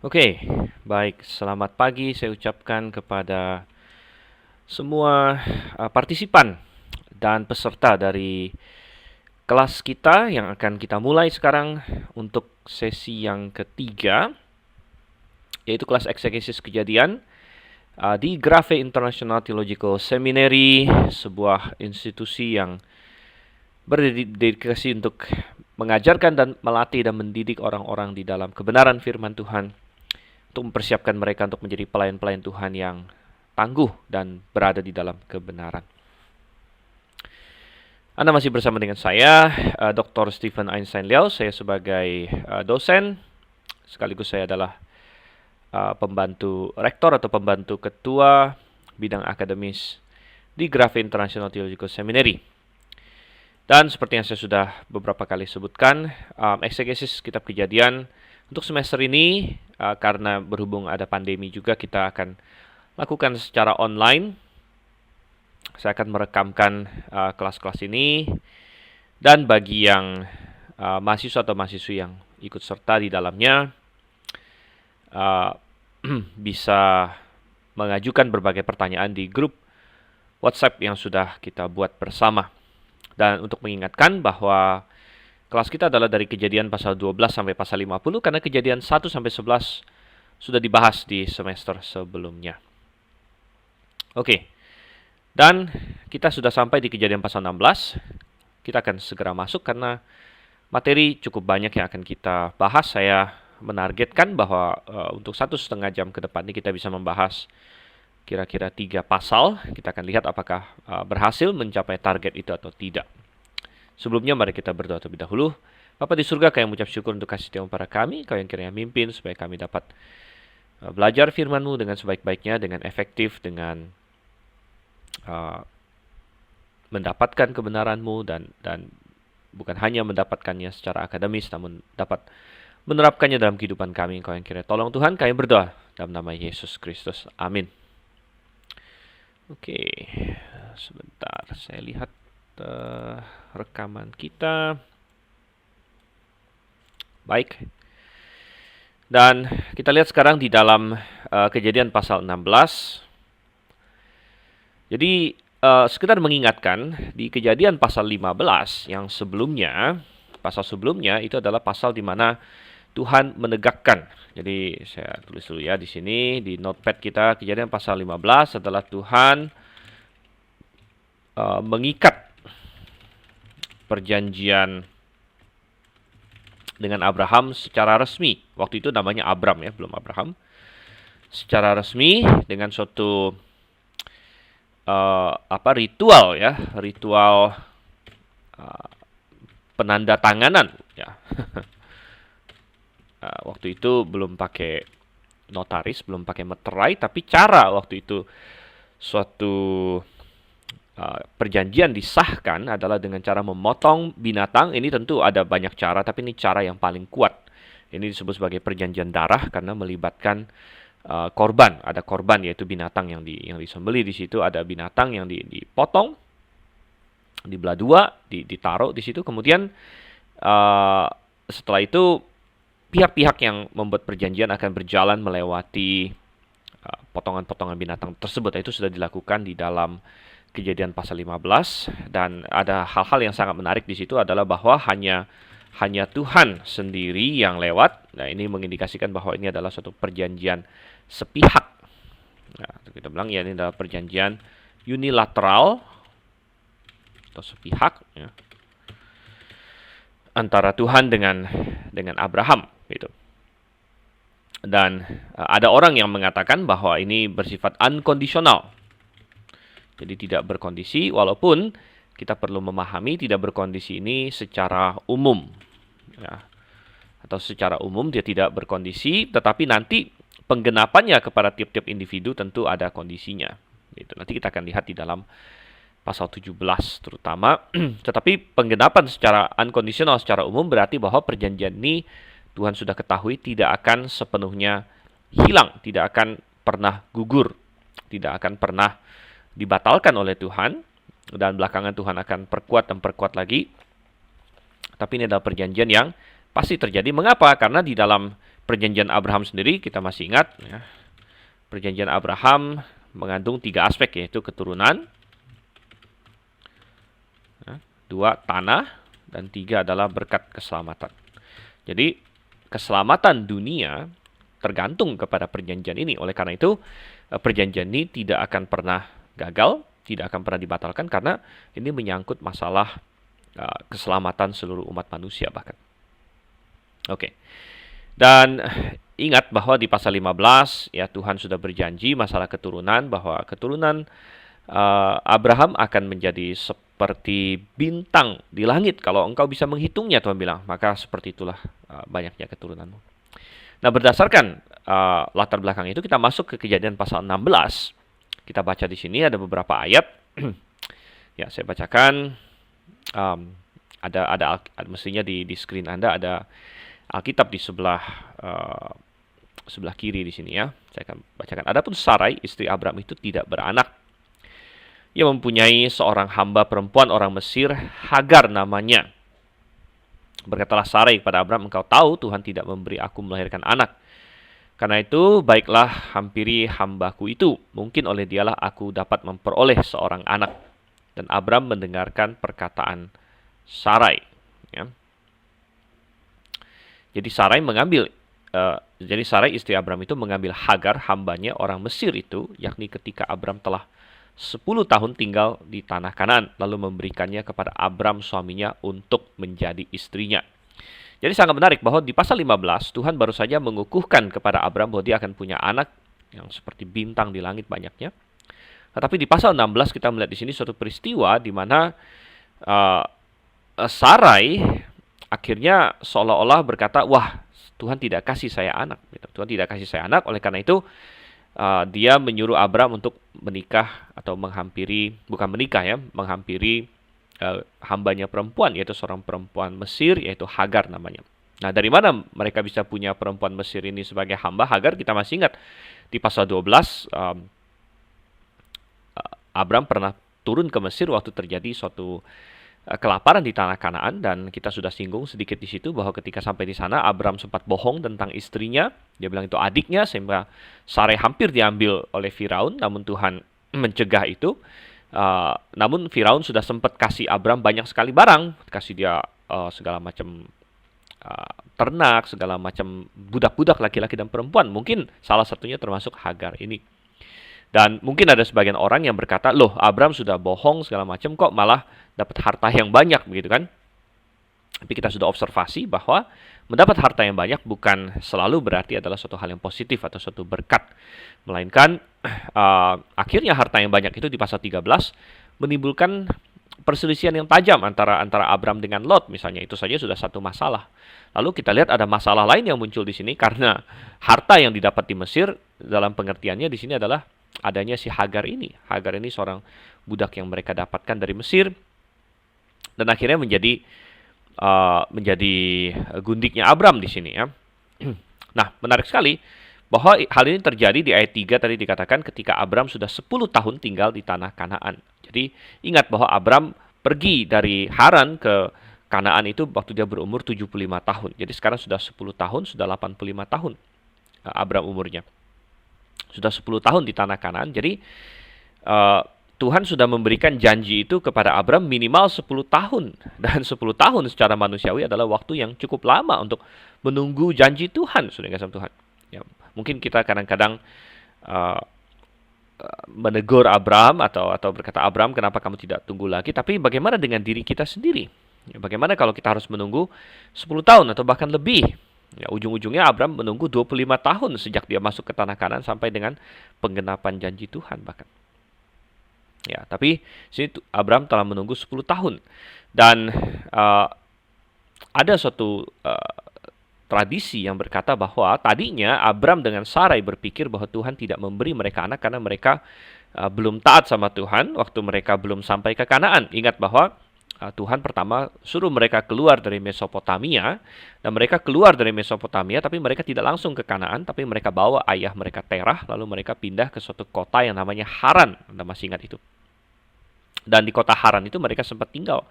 Oke, baik. Selamat pagi saya ucapkan kepada semua partisipan dan peserta dari kelas kita yang akan kita mulai sekarang untuk sesi yang ketiga, yaitu kelas eksegesis kejadian di Grafe International Theological Seminary, sebuah institusi yang berdedikasi untuk mengajarkan dan melatih dan mendidik orang-orang di dalam kebenaran firman Tuhan, untuk mempersiapkan mereka untuk menjadi pelayan-pelayan Tuhan yang tangguh dan berada di dalam kebenaran. Anda masih bersama dengan saya, Dr. Stephen Einstein Liao. Saya sebagai dosen, sekaligus saya adalah pembantu rektor atau pembantu ketua bidang akademis di Grafe International Theological Seminary. Dan seperti yang saya sudah beberapa kali sebutkan, eksegesis kitab Kejadian untuk semester ini, karena berhubung ada pandemi juga, kita akan lakukan secara online. Saya akan merekamkan kelas-kelas ini, dan bagi yang mahasiswa atau mahasiswi yang ikut serta di dalamnya, bisa mengajukan berbagai pertanyaan di grup WhatsApp yang sudah kita buat bersama. Dan untuk mengingatkan bahwa kelas kita adalah dari Kejadian pasal 12 sampai pasal 50, karena Kejadian 1 sampai 11 sudah dibahas di semester sebelumnya. Oke. Dan kita sudah sampai di Kejadian pasal 16. Kita akan segera masuk karena materi cukup banyak yang akan kita bahas. Saya menargetkan bahwa untuk 1,5 jam ke depan ini kita bisa membahas kira-kira 3 pasal. Kita akan lihat apakah berhasil mencapai target itu atau tidak. Sebelumnya mari kita berdoa terlebih dahulu. Bapa di surga, Kami mengucap syukur untuk kasih Tuhan para kami, Kau yang kiranya mimpin supaya kami dapat belajar firman-Mu dengan sebaik-baiknya, dengan efektif, dengan mendapatkan kebenaran-Mu, dan bukan hanya mendapatkannya secara akademis, namun dapat menerapkannya dalam kehidupan kami. Kau yang kiranya tolong Tuhan, kami berdoa dalam nama Yesus Kristus. Amin. Oke, sebentar saya lihat rekaman kita. Baik. Dan kita lihat sekarang di dalam Kejadian pasal 16. Jadi sekedar mengingatkan, di Kejadian pasal 15 yang sebelumnya, pasal sebelumnya itu adalah pasal di mana Tuhan menegakkan. Jadi saya tulis dulu ya di sini di notepad kita. Kejadian pasal 15 adalah Tuhan mengikat perjanjian dengan Abraham secara resmi. Waktu itu namanya Abram ya, belum Abraham. Secara resmi dengan suatu ritual ya, ritual penanda tanganan ya. Waktu itu belum pakai notaris, belum pakai meterai, tapi cara waktu itu suatu perjanjian disahkan adalah dengan cara memotong binatang. Ini tentu ada banyak cara, tapi ini cara yang paling kuat. Ini disebut sebagai perjanjian darah karena melibatkan korban. Ada korban, yaitu binatang yang disembelih. Di situ ada binatang yang dipotong, dibelah dua, ditaruh di situ. Kemudian setelah itu pihak-pihak yang membuat perjanjian akan berjalan melewati potongan-potongan binatang tersebut. Itu sudah dilakukan di dalam Kejadian pasal 15, dan ada hal-hal yang sangat menarik di situ adalah bahwa hanya Tuhan sendiri yang lewat. Nah, ini mengindikasikan bahwa ini adalah suatu perjanjian sepihak. Nah, kita bilang ya ini adalah perjanjian unilateral atau sepihak ya, antara Tuhan dengan Abraham gitu. Dan ada orang yang mengatakan bahwa ini bersifat unconditional. Jadi tidak berkondisi, walaupun kita perlu memahami tidak berkondisi ini secara umum ya. Atau secara umum dia tidak berkondisi, tetapi nanti penggenapannya kepada tiap-tiap individu tentu ada kondisinya. Itu nanti kita akan lihat di dalam pasal 17 terutama. Tetapi penggenapan secara unconditional, secara umum, berarti bahwa perjanjian ini Tuhan sudah ketahui tidak akan sepenuhnya hilang, tidak akan pernah gugur, tidak akan pernah dibatalkan oleh Tuhan, dan belakangan Tuhan akan perkuat dan perkuat lagi. Tapi ini adalah perjanjian yang pasti terjadi. Mengapa? Karena di dalam perjanjian Abraham sendiri kita masih ingat ya. Perjanjian Abraham mengandung 3 aspek, yaitu keturunan, 2 tanah, dan 3 adalah berkat keselamatan. Jadi keselamatan dunia tergantung kepada perjanjian ini. Oleh karena itu perjanjian ini tidak akan pernah gagal, tidak akan pernah dibatalkan, karena ini menyangkut masalah keselamatan seluruh umat manusia bahkan. Oke. Dan ingat bahwa di pasal 15 ya Tuhan sudah berjanji masalah keturunan, bahwa keturunan Abraham akan menjadi seperti bintang di langit. Kalau engkau bisa menghitungnya, Tuhan bilang, maka seperti itulah banyaknya keturunanmu. Nah, berdasarkan latar belakang itu, kita masuk ke Kejadian pasal 16. Kita baca di sini ada beberapa ayat. Ya, saya bacakan. Ada mestinya di screen Anda ada Alkitab di sebelah kiri di sini ya. Saya akan bacakan. Adapun Sarai, istri Abraham itu tidak beranak. Ia mempunyai seorang hamba perempuan orang Mesir, Hagar namanya. Berkatalah Sarai kepada Abraham, engkau tahu Tuhan tidak memberi aku melahirkan anak. Karena itu, baiklah hampiri hambaku itu. Mungkin oleh dialah aku dapat memperoleh seorang anak. Dan Abraham mendengarkan perkataan Sarai. Ya. Jadi Sarai istri Abraham itu mengambil Hagar, hambanya orang Mesir itu, yakni ketika Abraham telah 10 tahun tinggal di tanah Kanaan, lalu memberikannya kepada Abram suaminya untuk menjadi istrinya. Jadi sangat menarik bahwa di pasal 15 Tuhan baru saja mengukuhkan kepada Abram bahwa dia akan punya anak yang seperti bintang di langit banyaknya. Tetapi di pasal 16 kita melihat di sini suatu peristiwa di mana Sarai akhirnya seolah-olah berkata, wah, Tuhan tidak kasih saya anak. Tuhan tidak kasih saya anak, oleh karena itu dia menyuruh Abram untuk menikah atau menghampiri hambanya perempuan, yaitu seorang perempuan Mesir, yaitu Hagar namanya. Nah, dari mana mereka bisa punya perempuan Mesir ini sebagai hamba Hagar? Kita masih ingat di pasal 12 Abram pernah turun ke Mesir waktu terjadi suatu kelaparan di tanah Kanaan, dan kita sudah singgung sedikit di situ bahwa ketika sampai di sana Abram sempat bohong tentang istrinya. Dia bilang itu adiknya, sehingga Sarai hampir diambil oleh Firaun, namun Tuhan mencegah itu. Namun Firaun sudah sempat kasih Abram banyak sekali barang, kasih dia segala macam ternak, segala macam budak-budak laki-laki dan perempuan. Mungkin salah satunya termasuk Hagar ini. Dan mungkin ada sebagian orang yang berkata, loh, Abram sudah bohong segala macam kok malah dapat harta yang banyak, begitu kan? Tapi kita sudah observasi bahwa mendapat harta yang banyak bukan selalu berarti adalah suatu hal yang positif atau suatu berkat. Melainkan akhirnya harta yang banyak itu di pasal 13 menimbulkan perselisihan yang tajam antara Abram dengan Lot misalnya. Itu saja sudah satu masalah. Lalu kita lihat ada masalah lain yang muncul di sini karena harta yang didapat di Mesir, dalam pengertiannya di sini adalah adanya si Hagar ini. Hagar ini seorang budak yang mereka dapatkan dari Mesir, dan akhirnya menjadi gundiknya Abram di sini ya. Nah, menarik sekali bahwa hal ini terjadi di ayat 3 tadi dikatakan ketika Abram sudah 10 tahun tinggal di tanah Kanaan. Jadi ingat bahwa Abram pergi dari Haran ke Kanaan itu waktu dia berumur 75 tahun. Jadi sekarang sudah 10 tahun, sudah 85 tahun Abram umurnya. Sudah 10 tahun di tanah Kanaan. Jadi Tuhan sudah memberikan janji itu kepada Abram minimal 10 tahun. Dan 10 tahun secara manusiawi adalah waktu yang cukup lama untuk menunggu janji Tuhan. Sudah kasih Tuhan. Ya, mungkin kita kadang-kadang menegur Abram atau berkata, Abram, kenapa kamu tidak tunggu lagi? Tapi bagaimana dengan diri kita sendiri? Ya, bagaimana kalau kita harus menunggu 10 tahun atau bahkan lebih? Ya, ujung-ujungnya Abram menunggu 25 tahun sejak dia masuk ke tanah Kanaan sampai dengan penggenapan janji Tuhan bahkan. Ya, tapi sini Abram telah menunggu 10 tahun. Dan ada suatu tradisi yang berkata bahwa tadinya Abram dengan Sarai berpikir bahwa Tuhan tidak memberi mereka anak karena mereka belum taat sama Tuhan waktu mereka belum sampai ke Kanaan. Ingat bahwa Tuhan pertama suruh mereka keluar dari Mesopotamia, dan mereka keluar dari Mesopotamia tapi mereka tidak langsung ke Kanaan, tapi mereka bawa ayah mereka Terah, lalu mereka pindah ke suatu kota yang namanya Haran. Anda masih ingat itu? Dan di kota Haran itu mereka sempat tinggal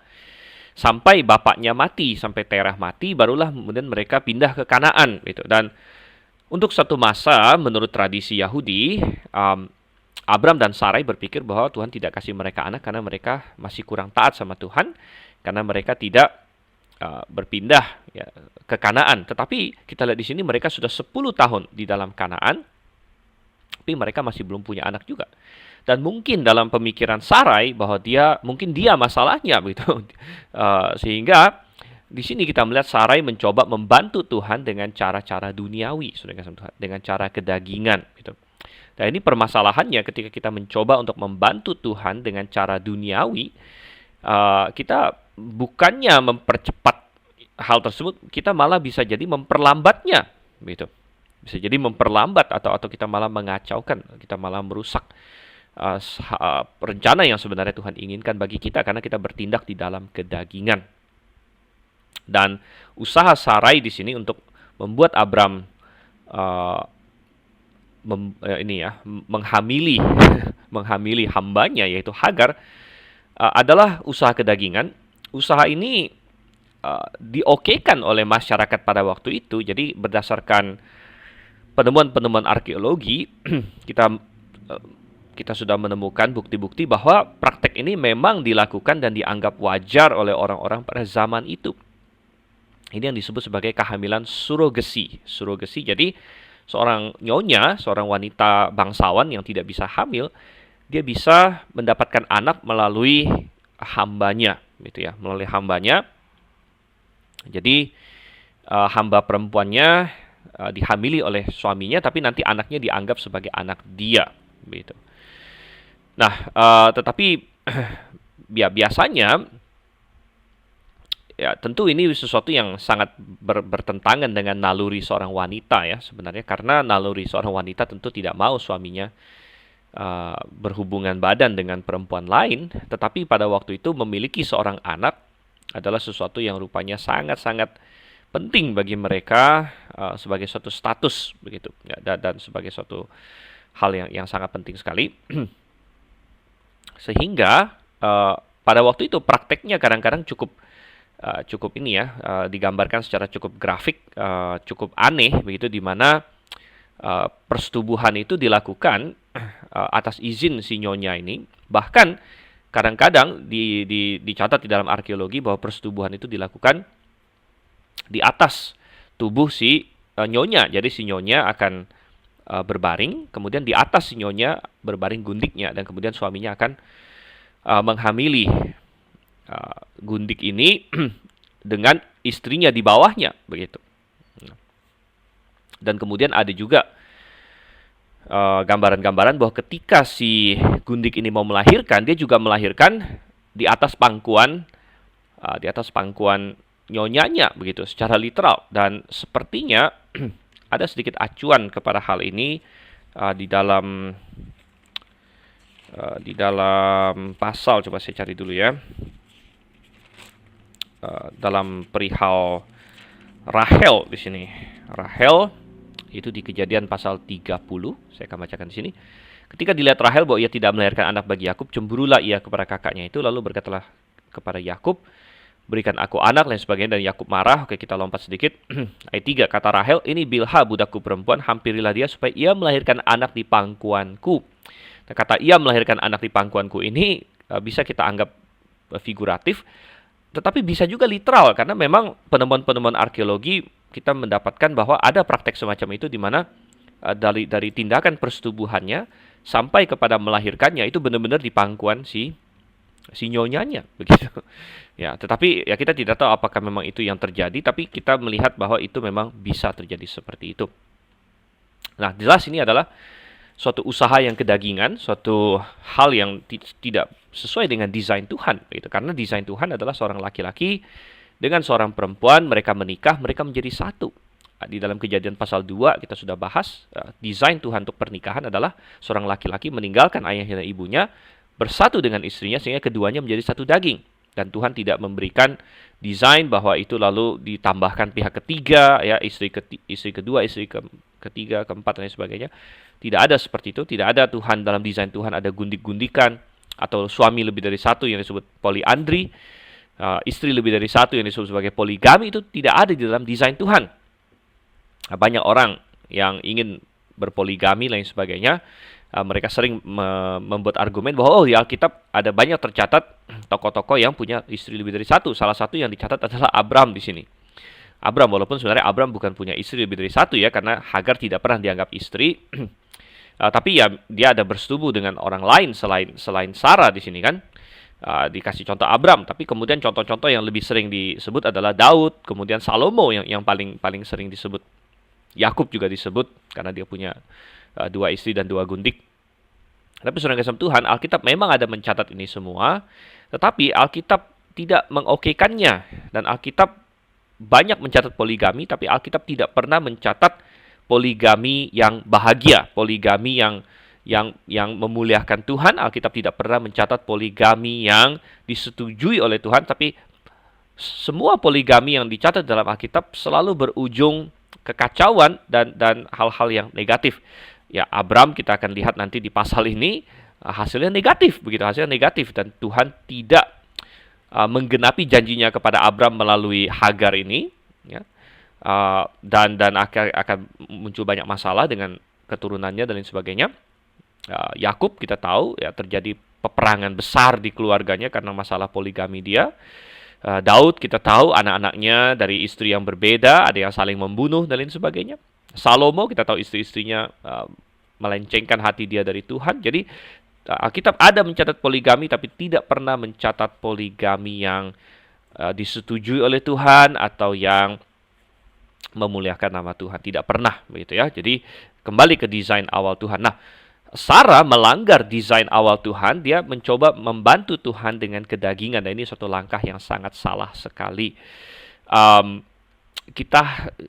sampai bapaknya mati, sampai Terah mati, barulah kemudian mereka pindah ke Kanaan gitu. Dan Untuk satu masa, menurut tradisi Yahudi, Abram dan Sarai berpikir bahwa Tuhan tidak kasih mereka anak karena mereka masih kurang taat sama Tuhan, karena mereka tidak berpindah ya, ke Kanaan. Tetapi kita lihat di sini mereka sudah 10 tahun di dalam Kanaan, tapi mereka masih belum punya anak juga. Dan mungkin dalam pemikiran Sarai bahwa mungkin dia masalahnya begitu. Sehingga di sini kita melihat Sarai mencoba membantu Tuhan dengan cara-cara duniawi, dengan cara kedagingan gitu. Dan ini permasalahannya ketika kita mencoba untuk membantu Tuhan dengan cara duniawi, kita bukannya mempercepat hal tersebut, kita malah bisa jadi memperlambatnya, gitu. Bisa jadi memperlambat atau kita malah mengacaukan, kita malah merusak rencana yang sebenarnya Tuhan inginkan bagi kita karena kita bertindak di dalam kedagingan. Dan usaha Sarai di sini untuk membuat Abram menghamili menghamili hambanya yaitu Hagar adalah usaha kedagingan. Usaha ini diokekan oleh masyarakat pada waktu itu. Jadi berdasarkan penemuan-penemuan arkeologi kita sudah menemukan bukti-bukti bahwa praktek ini memang dilakukan dan dianggap wajar oleh orang-orang pada zaman itu. Ini yang disebut sebagai kehamilan surogesi. Surogesi, jadi seorang nyonya, seorang wanita bangsawan yang tidak bisa hamil, dia bisa mendapatkan anak melalui hambanya, gitu ya, melalui hambanya. Jadi hamba perempuannya dihamili oleh suaminya, tapi nanti anaknya dianggap sebagai anak dia, gitu. Nah, tetapi biasanya ya tentu ini sesuatu yang sangat bertentangan dengan naluri seorang wanita ya sebenarnya, karena naluri seorang wanita tentu tidak mau suaminya berhubungan badan dengan perempuan lain, tetapi pada waktu itu memiliki seorang anak adalah sesuatu yang rupanya sangat-sangat penting bagi mereka sebagai suatu status begitu ya, dan sebagai suatu hal yang sangat penting sekali. Sehingga pada waktu itu prakteknya kadang-kadang cukup ini ya, digambarkan secara cukup grafik, cukup aneh begitu, di mana persetubuhan itu dilakukan atas izin si nyonya ini. Bahkan kadang-kadang dicatat di dalam arkeologi bahwa persetubuhan itu dilakukan di atas tubuh si nyonya. Jadi si nyonya akan berbaring, kemudian di atas si nyonya berbaring gundiknya, dan kemudian suaminya akan menghamili gundik ini dengan istrinya di bawahnya begitu. Dan kemudian ada juga gambaran-gambaran bahwa ketika si gundik ini mau melahirkan, dia juga melahirkan di atas pangkuan nyonyanya begitu, secara literal. Dan sepertinya ada sedikit acuan kepada hal ini di dalam pasal, coba saya cari dulu ya. Dalam perihal Rahel di sini. Rahel itu di Kejadian pasal 30, saya akan bacakan di sini. Ketika dilihat Rahel bahwa ia tidak melahirkan anak bagi Yakub, cemburulah ia kepada kakaknya itu, lalu berkatalah kepada Yakub, berikan aku anak, lain sebagainya, dan Yakub marah. Oke, kita lompat sedikit. Ayat 3, kata Rahel, ini Bilha budakku perempuan, hampirilah dia supaya ia melahirkan anak di pangkuanku. Nah, kata ia melahirkan anak di pangkuanku ini bisa kita anggap figuratif, tetapi bisa juga literal, karena memang penemuan-penemuan arkeologi kita mendapatkan bahwa ada praktek semacam itu, di mana dari tindakan persetubuhannya sampai kepada melahirkannya itu benar-benar di pangkuan si nyonyanya begitu. Ya, tetapi ya kita tidak tahu apakah memang itu yang terjadi, tapi kita melihat bahwa itu memang bisa terjadi seperti itu. Nah, jelas ini adalah suatu usaha yang kedagingan, suatu hal yang tidak sesuai dengan desain Tuhan, gitu. Karena desain Tuhan adalah seorang laki-laki dengan seorang perempuan, mereka menikah, mereka menjadi satu. Di dalam Kejadian pasal 2 kita sudah bahas, desain Tuhan untuk pernikahan adalah seorang laki-laki meninggalkan ayahnya dan ibunya, bersatu dengan istrinya sehingga keduanya menjadi satu daging. Dan Tuhan tidak memberikan desain bahwa itu lalu ditambahkan pihak ketiga, ya, istri kedua, istri ketiga, keempat, dan sebagainya. Tidak ada seperti itu. Tidak ada Tuhan, dalam desain Tuhan ada gundik-gundikan, atau suami lebih dari satu yang disebut poliandri, istri lebih dari satu yang disebut sebagai poligami. Itu tidak ada di dalam desain Tuhan. Banyak orang yang ingin berpoligami lain sebagainya, mereka sering membuat argumen bahwa di Alkitab ada banyak tercatat tokoh-tokoh yang punya istri lebih dari satu. Salah satu yang dicatat adalah Abram di sini. Abram, walaupun sebenarnya Abram bukan punya istri lebih dari satu ya, karena Hagar tidak pernah dianggap istri. Tapi ya dia ada bersetubuh dengan orang lain selain Sarah di sini kan. Dikasih contoh Abram, tapi kemudian contoh-contoh yang lebih sering disebut adalah Daud, kemudian Salomo yang paling sering disebut. Yakub juga disebut karena dia punya 2 istri dan 2 gundik. Tapi saudara kasih Tuhan, Alkitab memang ada mencatat ini semua, tetapi Alkitab tidak mengokekannya, dan Alkitab banyak mencatat poligami, tapi Alkitab tidak pernah mencatat poligami yang bahagia, poligami yang memuliakan Tuhan. Alkitab tidak pernah mencatat poligami yang disetujui oleh Tuhan, tapi semua poligami yang dicatat dalam Alkitab selalu berujung kekacauan dan hal-hal yang negatif. Ya, Abram kita akan lihat nanti di pasal ini hasilnya negatif, begitu, hasilnya negatif, dan Tuhan tidak menggenapi janjinya kepada Abram melalui Hagar ini, ya. Dan akan muncul banyak masalah dengan keturunannya dan lain sebagainya. Yakub kita tahu ya terjadi peperangan besar di keluarganya karena masalah poligami dia. Daud kita tahu anak-anaknya dari istri yang berbeda, ada yang saling membunuh dan lain sebagainya. Salomo kita tahu istri-istrinya melencengkan hati dia dari Tuhan. Jadi Alkitab ada mencatat poligami, tapi tidak pernah mencatat poligami yang disetujui oleh Tuhan atau yang memuliakan nama Tuhan. Tidak pernah begitu ya. Jadi kembali ke desain awal Tuhan. Nah, Sarah melanggar desain awal Tuhan. Dia mencoba membantu Tuhan dengan kedagingan. Dan ini suatu langkah yang sangat salah sekali.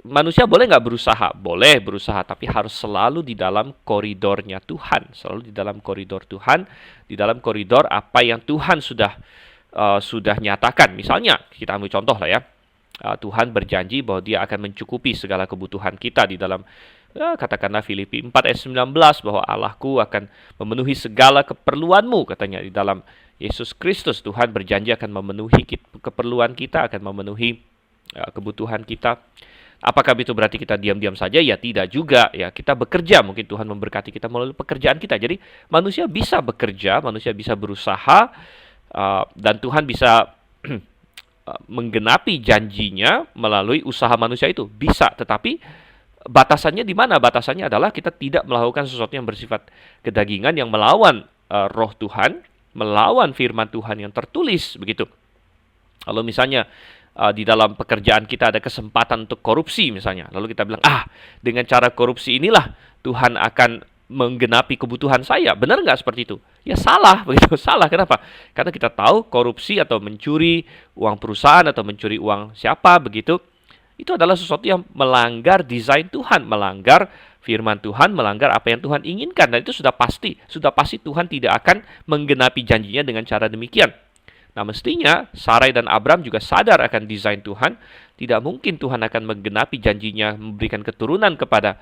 Manusia boleh nggak berusaha? Boleh berusaha, tapi harus selalu di dalam koridornya Tuhan. Selalu di dalam koridor Tuhan, di dalam koridor apa yang Tuhan sudah nyatakan. Misalnya, kita ambil contoh lah ya. Tuhan berjanji bahwa dia akan mencukupi segala kebutuhan kita di dalam, katakanlah Filipi 4 ayat 19, bahwa Allahku akan memenuhi segala keperluanmu, katanya di dalam Yesus Kristus. Tuhan berjanji akan memenuhi keperluan kita, akan memenuhi kebutuhan kita. Apakah itu berarti kita diam-diam saja? Ya tidak juga. Ya, kita bekerja, mungkin Tuhan memberkati kita melalui pekerjaan kita. Jadi manusia bisa bekerja, manusia bisa berusaha, dan Tuhan bisa menggenapi janjinya melalui usaha manusia itu. Bisa, tetapi batasannya di mana? Batasannya adalah kita tidak melakukan sesuatu yang bersifat kedagingan, yang melawan roh Tuhan, melawan firman Tuhan yang tertulis, begitu. Kalau misalnya di dalam pekerjaan kita ada kesempatan untuk korupsi misalnya, lalu kita bilang, dengan cara korupsi inilah Tuhan akan menggenapi kebutuhan saya. Benar nggak seperti itu? Ya salah, begitu. Salah, kenapa? Karena kita tahu korupsi atau mencuri uang perusahaan atau mencuri uang siapa, begitu, itu adalah sesuatu yang melanggar desain Tuhan, melanggar firman Tuhan, melanggar apa yang Tuhan inginkan. Dan itu sudah pasti Tuhan tidak akan menggenapi janjinya dengan cara demikian. Nah, mestinya Sarai dan Abram juga sadar akan desain Tuhan. Tidak mungkin Tuhan akan menggenapi janjinya memberikan keturunan kepada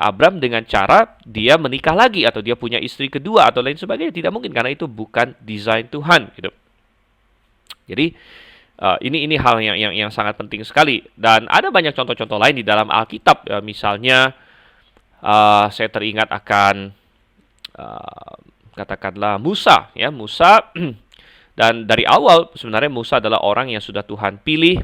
Abram dengan cara dia menikah lagi atau dia punya istri kedua atau lain sebagainya. Tidak mungkin, karena itu bukan desain Tuhan, gitu. Jadi ini hal yang sangat penting sekali. Dan ada banyak contoh-contoh lain di dalam Alkitab. Misalnya saya teringat akan katakanlah Musa, ya. Musa dan dari awal sebenarnya Musa adalah orang yang sudah Tuhan pilih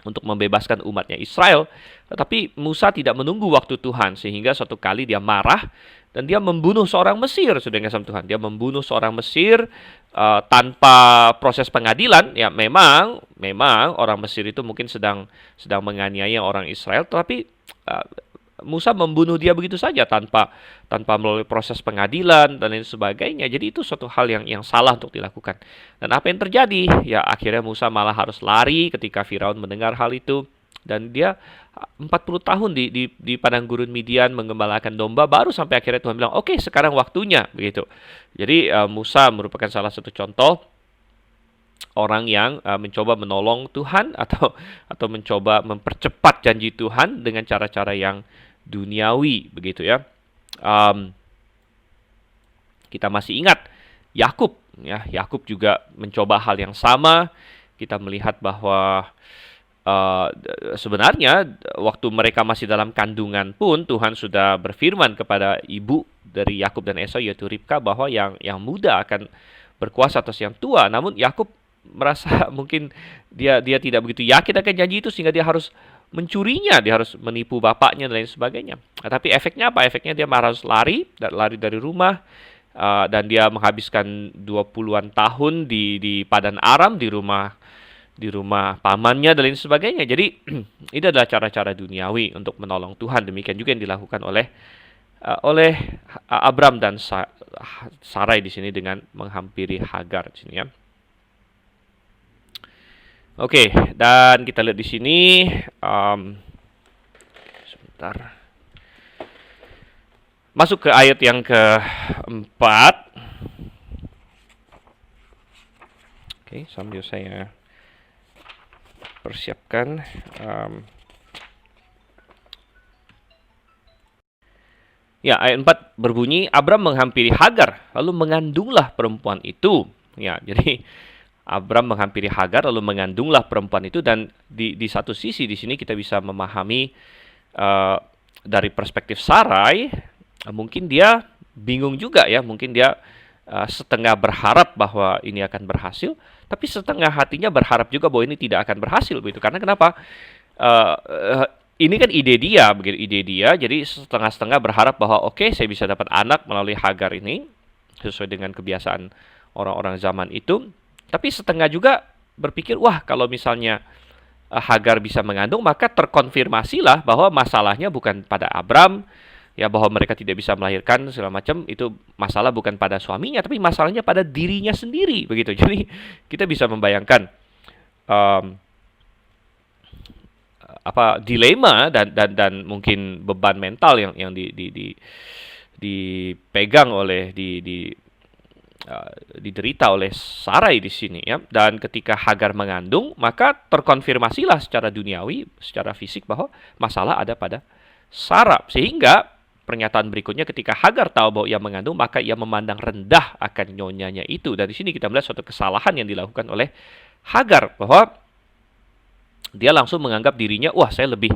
untuk membebaskan umatnya Israel. Tetapi Musa tidak menunggu waktu Tuhan, sehingga suatu kali dia marah dan dia membunuh seorang Mesir. Sudah kasih Tuhan, dia membunuh seorang Mesir tanpa proses pengadilan. Ya, memang orang Mesir itu mungkin sedang menganiaya orang Israel, tetapi Musa membunuh dia begitu saja tanpa melalui proses pengadilan dan lain sebagainya. Jadi itu suatu hal yang salah untuk dilakukan. Dan apa yang terjadi? Ya, akhirnya Musa malah harus lari ketika Firaun mendengar hal itu. Dan dia 40 tahun di padang gurun Midian menggembalakan domba, baru sampai akhirnya Tuhan bilang, "Oke, sekarang waktunya." Begitu. Jadi Musa merupakan salah satu contoh orang yang mencoba menolong Tuhan atau mencoba mempercepat janji Tuhan dengan cara-cara yang duniawi, begitu ya. Kita masih ingat Yakub, ya. Yakub juga mencoba hal yang sama. Kita melihat bahwa sebenarnya waktu mereka masih dalam kandungan pun Tuhan sudah berfirman kepada ibu dari Yakub dan Esau yaitu Ribka bahwa yang muda akan berkuasa atas yang tua. Namun Yakub merasa mungkin dia tidak begitu yakin akan janji itu sehingga dia harus mencurinya, dia harus menipu bapaknya dan lain sebagainya. Nah, tapi efeknya apa? Efeknya dia harus lari dari rumah, dan dia menghabiskan 20-an tahun di Padan Aram, di rumah pamannya dan lain sebagainya. Jadi ini adalah cara-cara duniawi untuk menolong Tuhan. Demikian juga yang dilakukan oleh Abram dan Sarai di sini dengan menghampiri Hagar di sini ya. Oke, dan kita lihat di sini sebentar. Masuk ke ayat yang keempat. Oke, sambil saya persiapkan. Ya, ayat 4 berbunyi, Abram menghampiri Hagar, lalu mengandunglah perempuan itu. Ya, jadi Abram menghampiri Hagar, lalu mengandunglah perempuan itu. Dan di satu sisi di sini kita bisa memahami dari perspektif Sarai, mungkin dia bingung juga ya, mungkin dia setengah berharap bahwa ini akan berhasil, tapi setengah hatinya berharap juga bahwa ini tidak akan berhasil begitu. Karena kenapa? Ini kan ide dia, begitu ide dia. Jadi setengah-setengah berharap bahwa oke, saya bisa dapat anak melalui Hagar ini sesuai dengan kebiasaan orang-orang zaman itu. Tapi setengah juga berpikir, wah kalau misalnya Hagar bisa mengandung, maka terkonfirmasilah bahwa masalahnya bukan pada Abram, ya bahwa mereka tidak bisa melahirkan segala macam, itu masalah bukan pada suaminya, tapi masalahnya pada dirinya sendiri begitu. Jadi kita bisa membayangkan dilema dan mungkin beban mental yang dipegang oleh diderita oleh Sarai di sini ya. Dan ketika Hagar mengandung, maka terkonfirmasilah secara duniawi, secara fisik bahwa masalah ada pada Sarah. Sehingga pernyataan berikutnya, ketika Hagar tahu bahwa ia mengandung, maka ia memandang rendah akan nyonyanya itu. Dari sini kita melihat suatu kesalahan yang dilakukan oleh Hagar, bahwa dia langsung menganggap dirinya, wah saya lebih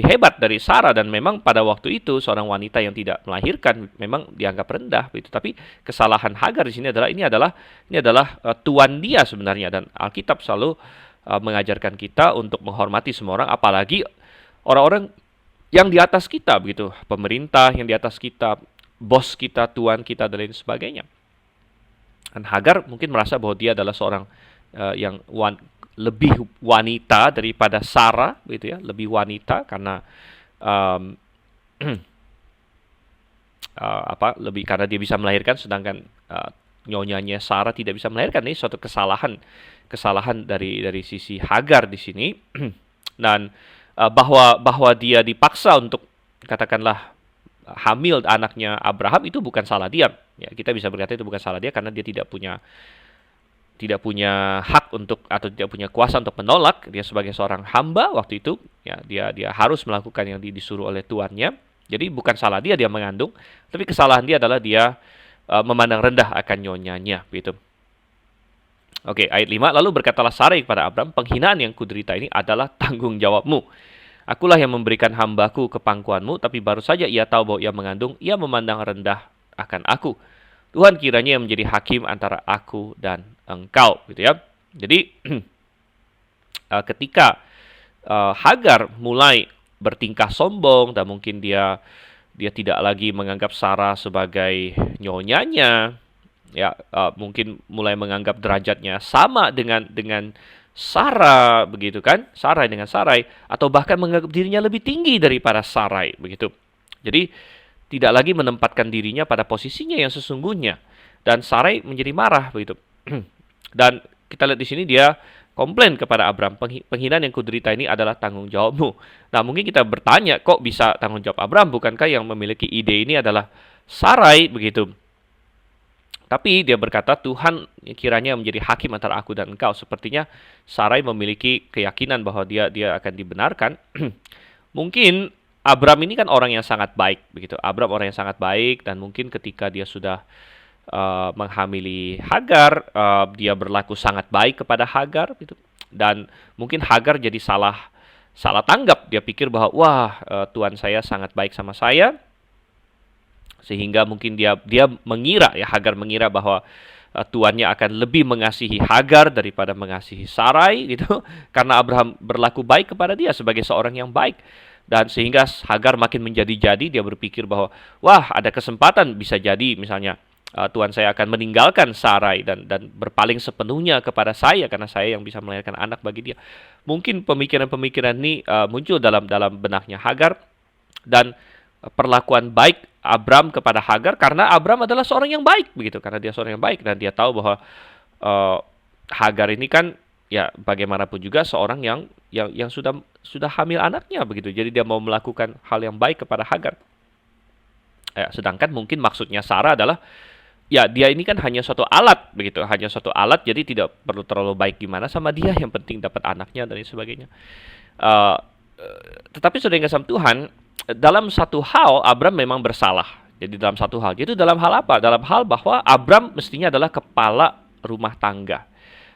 hebat dari Sarah. Dan memang pada waktu itu seorang wanita yang tidak melahirkan memang dianggap rendah begitu. Tapi kesalahan Hagar di sini adalah ini adalah tuan dia sebenarnya. Dan Alkitab selalu mengajarkan kita untuk menghormati semua orang, apalagi orang-orang yang di atas kita begitu, pemerintah yang di atas kita, bos kita, tuan kita dan lain sebagainya. Dan Hagar mungkin merasa bahwa dia adalah seorang yang lebih wanita daripada Sarah, gitu ya, lebih wanita karena lebih karena dia bisa melahirkan, sedangkan nyonyanya Sarah tidak bisa melahirkan. Ini suatu kesalahan dari sisi Hagar di sini. Dan bahwa dia dipaksa untuk katakanlah hamil anaknya Abraham, itu bukan salah dia. Ya, kita bisa berkata itu bukan salah dia karena dia tidak punya hak untuk, atau tidak punya kuasa untuk menolak. Dia sebagai seorang hamba waktu itu, ya dia harus melakukan yang disuruh oleh tuannya. Jadi bukan salah dia mengandung, tapi kesalahan dia adalah dia memandang rendah akan nyonyanya, begitu. Oke, ayat 5, lalu berkatalah Sarai kepada Abram, penghinaan yang kuderita ini adalah tanggung jawabmu. Akulah yang memberikan hambaku ke pangkuanmu, tapi baru saja ia tahu bahwa ia mengandung, ia memandang rendah akan aku. Tuhan kiranya yang menjadi hakim antara aku dan engkau, gitu ya. Jadi ketika Hagar mulai bertingkah sombong dan mungkin dia tidak lagi menganggap Sarah sebagai nyonyanya, ya mungkin mulai menganggap derajatnya sama dengan Sarah, begitu kan? Sarai dengan Sarai, atau bahkan menganggap dirinya lebih tinggi daripada Sarai, begitu. Jadi tidak lagi menempatkan dirinya pada posisinya yang sesungguhnya. Dan Sarai menjadi marah begitu. Dan kita lihat di sini dia komplain kepada Abram, penghinaan yang kuderita ini adalah tanggung jawabmu. Nah, mungkin kita bertanya, kok bisa tanggung jawab Abram? Bukankah yang memiliki ide ini adalah Sarai begitu? Tapi dia berkata, Tuhan kiranya menjadi hakim antara aku dan engkau. Sepertinya Sarai memiliki keyakinan bahwa dia akan dibenarkan. Mungkin Abram ini kan orang yang sangat baik begitu. Abram orang yang sangat baik, dan mungkin ketika dia sudah menghamili Hagar, dia berlaku sangat baik kepada Hagar gitu. Dan mungkin Hagar jadi salah salah tanggap. Dia pikir bahwa wah, Tuhan saya sangat baik sama saya, sehingga mungkin dia mengira, ya, Hagar mengira bahwa tuannya akan lebih mengasihi Hagar daripada mengasihi Sarai gitu, karena Abraham berlaku baik kepada dia sebagai seorang yang baik. Dan sehingga Hagar makin menjadi-jadi, dia berpikir bahwa wah, ada kesempatan bisa jadi misalnya Tuhan saya akan meninggalkan Sarai dan berpaling sepenuhnya kepada saya karena saya yang bisa melahirkan anak bagi dia. Mungkin pemikiran-pemikiran ini muncul dalam dalam benaknya Hagar, dan perlakuan baik Abram kepada Hagar karena Abram adalah seorang yang baik begitu, karena dia seorang yang baik dan dia tahu bahwa uh, Hagar ini kan, ya, bagaimanapun juga seorang yang sudah hamil anaknya begitu. Jadi dia mau melakukan hal yang baik kepada Hagar. Sedangkan mungkin maksudnya Sarah adalah, ya, dia ini kan hanya suatu alat begitu, hanya suatu alat, jadi tidak perlu terlalu baik gimana sama dia, yang penting dapat anaknya dan lain sebagainya. Uh, tetapi sudah kasih Tuhan, dalam satu hal Abram memang bersalah. Jadi dalam satu hal, yaitu dalam hal apa? Dalam hal bahwa Abram mestinya adalah kepala rumah tangga.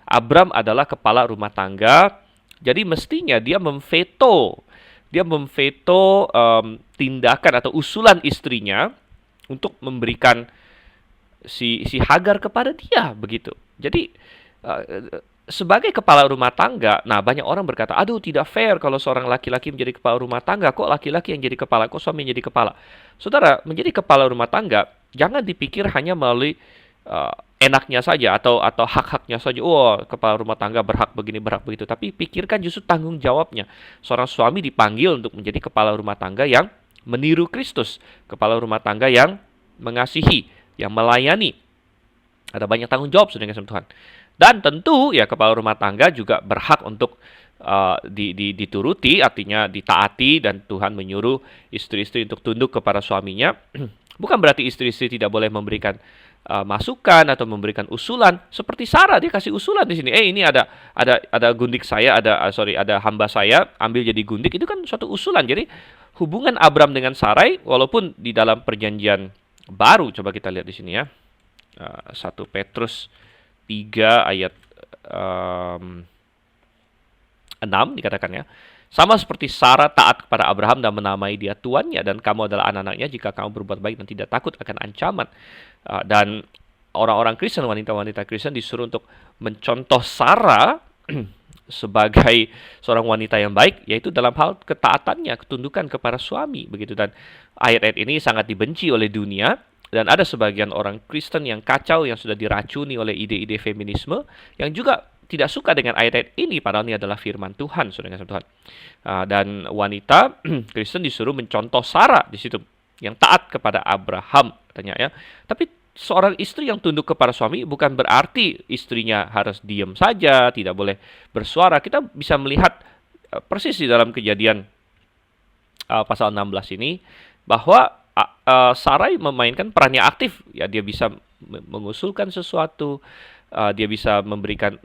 Abram adalah kepala rumah tangga, jadi mestinya dia memveto tindakan atau usulan istrinya untuk memberikan si Hagar kepada dia begitu. Jadi sebagai kepala rumah tangga, nah, banyak orang berkata, aduh, tidak fair kalau seorang laki-laki menjadi kepala rumah tangga, kok laki-laki yang jadi kepala, kok suami yang jadi kepala. Saudara, menjadi kepala rumah tangga jangan dipikir hanya melalui enaknya saja atau hak-haknya saja. Oh, kepala rumah tangga berhak begini, berhak begitu. Tapi pikirkan justru tanggung jawabnya. Seorang suami dipanggil untuk menjadi kepala rumah tangga yang meniru Kristus, kepala rumah tangga yang mengasihi, yang melayani. Ada banyak tanggung jawab sudah dengan Tuhan. Dan tentu, ya, kepala rumah tangga juga berhak untuk dituruti, artinya ditaati, dan Tuhan menyuruh istri-istri untuk tunduk kepada suaminya. Bukan berarti istri-istri tidak boleh memberikan masukan atau memberikan usulan. Seperti Sarah, dia kasih usulan di sini. Ini ada gundik saya, ada hamba saya, ambil jadi gundik. Itu kan suatu usulan. Jadi hubungan Abram dengan Sarai, walaupun di dalam perjanjian baru, coba kita lihat di sini, ya. 1 Petrus 3 ayat 6 dikatakan, ya. Sama seperti Sarah taat kepada Abraham dan menamai dia tuannya, dan kamu adalah anak-anaknya jika kamu berbuat baik dan tidak takut akan ancaman. Dan orang-orang Kristen, wanita-wanita Kristen disuruh untuk mencontoh Sarah sebagai seorang wanita yang baik, yaitu dalam hal ketaatannya, ketundukan kepada suami begitu. Dan ayat-ayat ini sangat dibenci oleh dunia. Dan ada sebagian orang Kristen yang kacau, yang sudah diracuni oleh ide-ide feminisme, yang juga tidak suka dengan ayat-ayat ini, padahal ini adalah firman Tuhan, saudara Tuhan. Dan wanita Kristen disuruh mencontoh Sarah di situ, yang taat kepada Abraham, katanya, ya. Tapi seorang istri yang tunduk kepada suami bukan berarti istrinya harus diam saja, tidak boleh bersuara. Kita bisa melihat persis di dalam Kejadian pasal 16 ini, bahwa Sarai memainkan perannya aktif, ya. Dia bisa mengusulkan sesuatu, dia bisa memberikan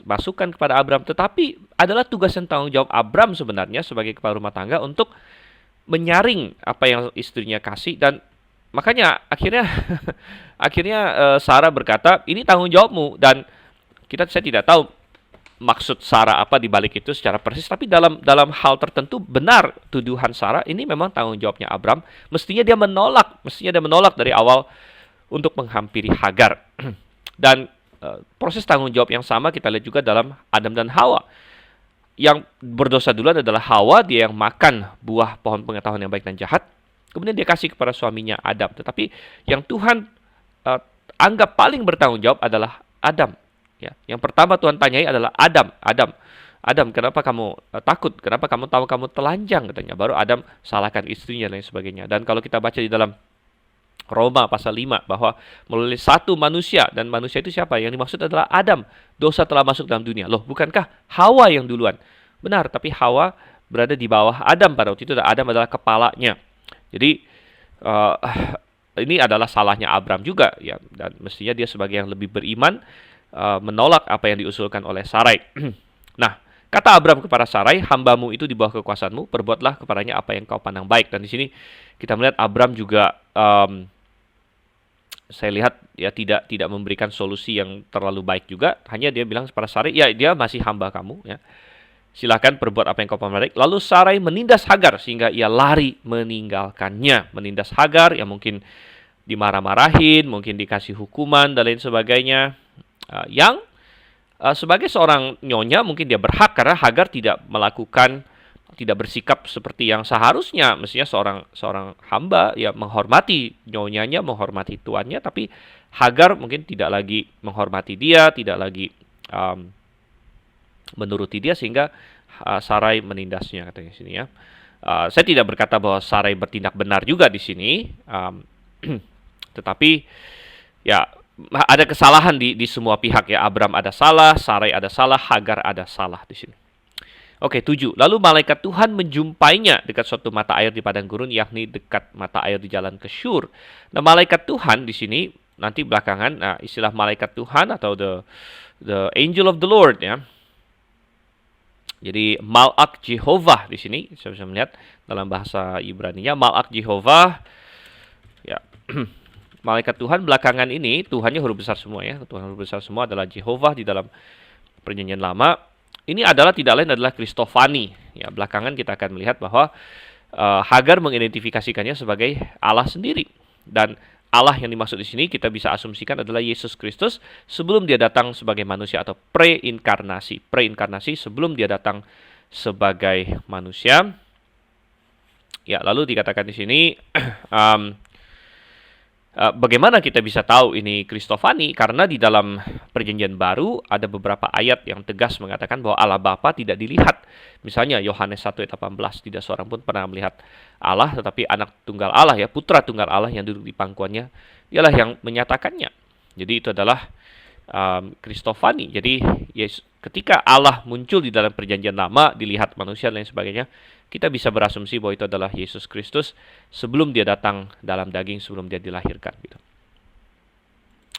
masukan kepada Abram, tetapi adalah tugas dan tanggung jawab Abram sebenarnya sebagai kepala rumah tangga untuk menyaring apa yang istrinya kasih. Dan makanya akhirnya Sarah berkata, ini tanggung jawabmu. Dan saya tidak tahu maksud Sarah apa di balik itu secara persis, tapi dalam hal tertentu benar tuduhan Sarah ini memang tanggung jawabnya Abram. Mestinya dia menolak dari awal untuk menghampiri Hagar. Dan proses tanggung jawab yang sama kita lihat juga dalam Adam dan Hawa. Yang berdosa duluan adalah Hawa, dia yang makan buah pohon pengetahuan yang baik dan jahat. Kemudian dia kasih kepada suaminya Adam. Tetapi yang Tuhan anggap paling bertanggung jawab adalah Adam. Ya, yang pertama Tuhan tanyai adalah Adam, kenapa kamu takut? Kenapa kamu tahu kamu telanjang, katanya. Baru Adam salahkan istrinya dan lain sebagainya. Dan kalau kita baca di dalam Roma pasal 5, bahwa melalui satu manusia, dan manusia itu siapa? Yang dimaksud adalah Adam. Dosa telah masuk dalam dunia. Loh, bukankah Hawa yang duluan? Benar, tapi Hawa berada di bawah Adam pada waktu itu, dan Adam adalah kepalanya. Jadi ini adalah salahnya Abram juga, ya. Dan mestinya dia sebagai yang lebih beriman menolak apa yang diusulkan oleh Sarai. Nah, kata Abram kepada Sarai, hambamu itu di bawah kekuasaanmu, perbuatlah kepadanya apa yang kau pandang baik. Dan di sini kita melihat Abram juga saya lihat ya tidak memberikan solusi yang terlalu baik juga. Hanya dia bilang kepada Sarai, ya dia masih hamba kamu, ya. Silakan perbuat apa yang kau pandang baik. Lalu Sarai menindas Hagar sehingga ia lari meninggalkannya. Menindas Hagar, ya mungkin dimarah-marahin, mungkin dikasih hukuman dan lain sebagainya. Yang sebagai seorang nyonya mungkin dia berhak karena Hagar tidak bersikap seperti yang seharusnya. Mestinya seorang hamba ya menghormati nyonyanya, menghormati tuannya, tapi Hagar mungkin tidak lagi menghormati dia, tidak lagi menuruti dia, sehingga Sarai menindasnya, katanya di sini, ya. Saya tidak berkata bahwa Sarai bertindak benar juga di sini, tetapi ya ada kesalahan di semua pihak, ya. Abram ada salah, Sarai ada salah, Hagar ada salah di sini. Oke, 7. Lalu malaikat Tuhan menjumpainya dekat suatu mata air di padang gurun, yakni dekat mata air di jalan ke Syur. Nah, malaikat Tuhan di sini nanti belakangan, nah, istilah malaikat Tuhan atau the angel of the Lord, ya. Jadi Malak Jehovah di sini, saya bisa melihat dalam bahasa Ibrani-nya Malak Jehovah, ya. Malaikat Tuhan belakangan ini, Tuhannya huruf besar semua, ya. Tuhan huruf besar semua adalah Jehovah di dalam Perjanjian Lama. Ini adalah tidak lain adalah Kristofani. Ya, belakangan kita akan melihat bahwa Hagar mengidentifikasikannya sebagai Allah sendiri. Dan Allah yang dimaksud di sini kita bisa asumsikan adalah Yesus Kristus sebelum dia datang sebagai manusia, atau preinkarnasi. Preinkarnasi sebelum dia datang sebagai manusia. Ya, lalu dikatakan di sini bagaimana kita bisa tahu ini Kristofani? Karena di dalam Perjanjian Baru ada beberapa ayat yang tegas mengatakan bahwa Allah Bapa tidak dilihat. Misalnya Yohanes 1 ayat 18, tidak seorang pun pernah melihat Allah, tetapi anak tunggal Allah, ya, putra tunggal Allah yang duduk di pangkuannya, dialah yang menyatakannya. Jadi itu adalah Kristofani. Jadi ketika Allah muncul di dalam Perjanjian Lama, dilihat manusia dan lain sebagainya, kita bisa berasumsi bahwa itu adalah Yesus Kristus sebelum dia datang dalam daging, sebelum dia dilahirkan, gitu.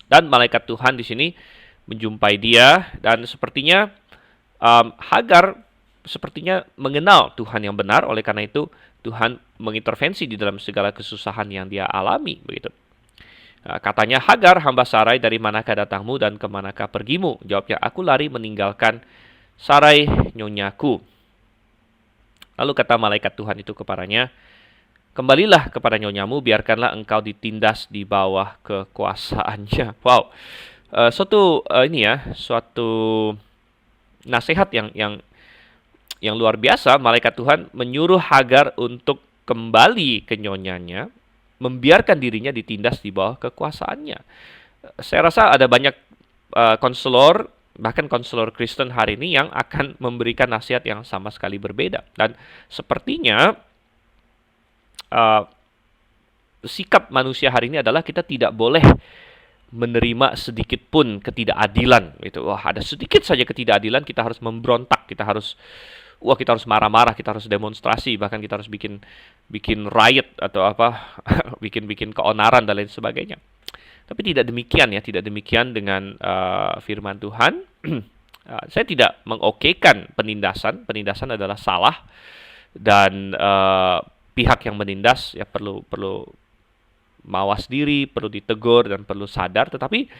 Dan malaikat Tuhan di sini menjumpai dia, dan sepertinya Hagar sepertinya mengenal Tuhan yang benar. Oleh karena itu Tuhan mengintervensi di dalam segala kesusahan yang dia alami, begitu. Katanya, Hagar, hamba Sarai, dari manakah datangmu dan kemanakah pergimu? Jawabnya, aku lari meninggalkan Sarai nyonyaku. Lalu kata malaikat Tuhan itu kepadanya, kembalilah kepada nyonyamu, biarkanlah engkau ditindas di bawah kekuasaannya. Wow, suatu nasihat yang luar biasa. Malaikat Tuhan menyuruh Hagar untuk kembali ke nyonyanya, membiarkan dirinya ditindas di bawah kekuasaannya. Saya rasa ada banyak konselor, bahkan konselor Kristen hari ini yang akan memberikan nasihat yang sama sekali berbeda. Dan sepertinya sikap manusia hari ini adalah kita tidak boleh menerima sedikit pun ketidakadilan. Gitu. Wah, ada sedikit saja ketidakadilan, kita harus memberontak, kita harus marah-marah, kita harus demonstrasi, bahkan kita harus bikin riot atau apa, bikin keonaran dan lain sebagainya. Tapi tidak demikian, ya, tidak demikian dengan firman Tuhan. Saya tidak mengokekan penindasan. Penindasan adalah salah, dan pihak yang menindas ya perlu mawas diri, perlu ditegur dan perlu sadar. Tetapi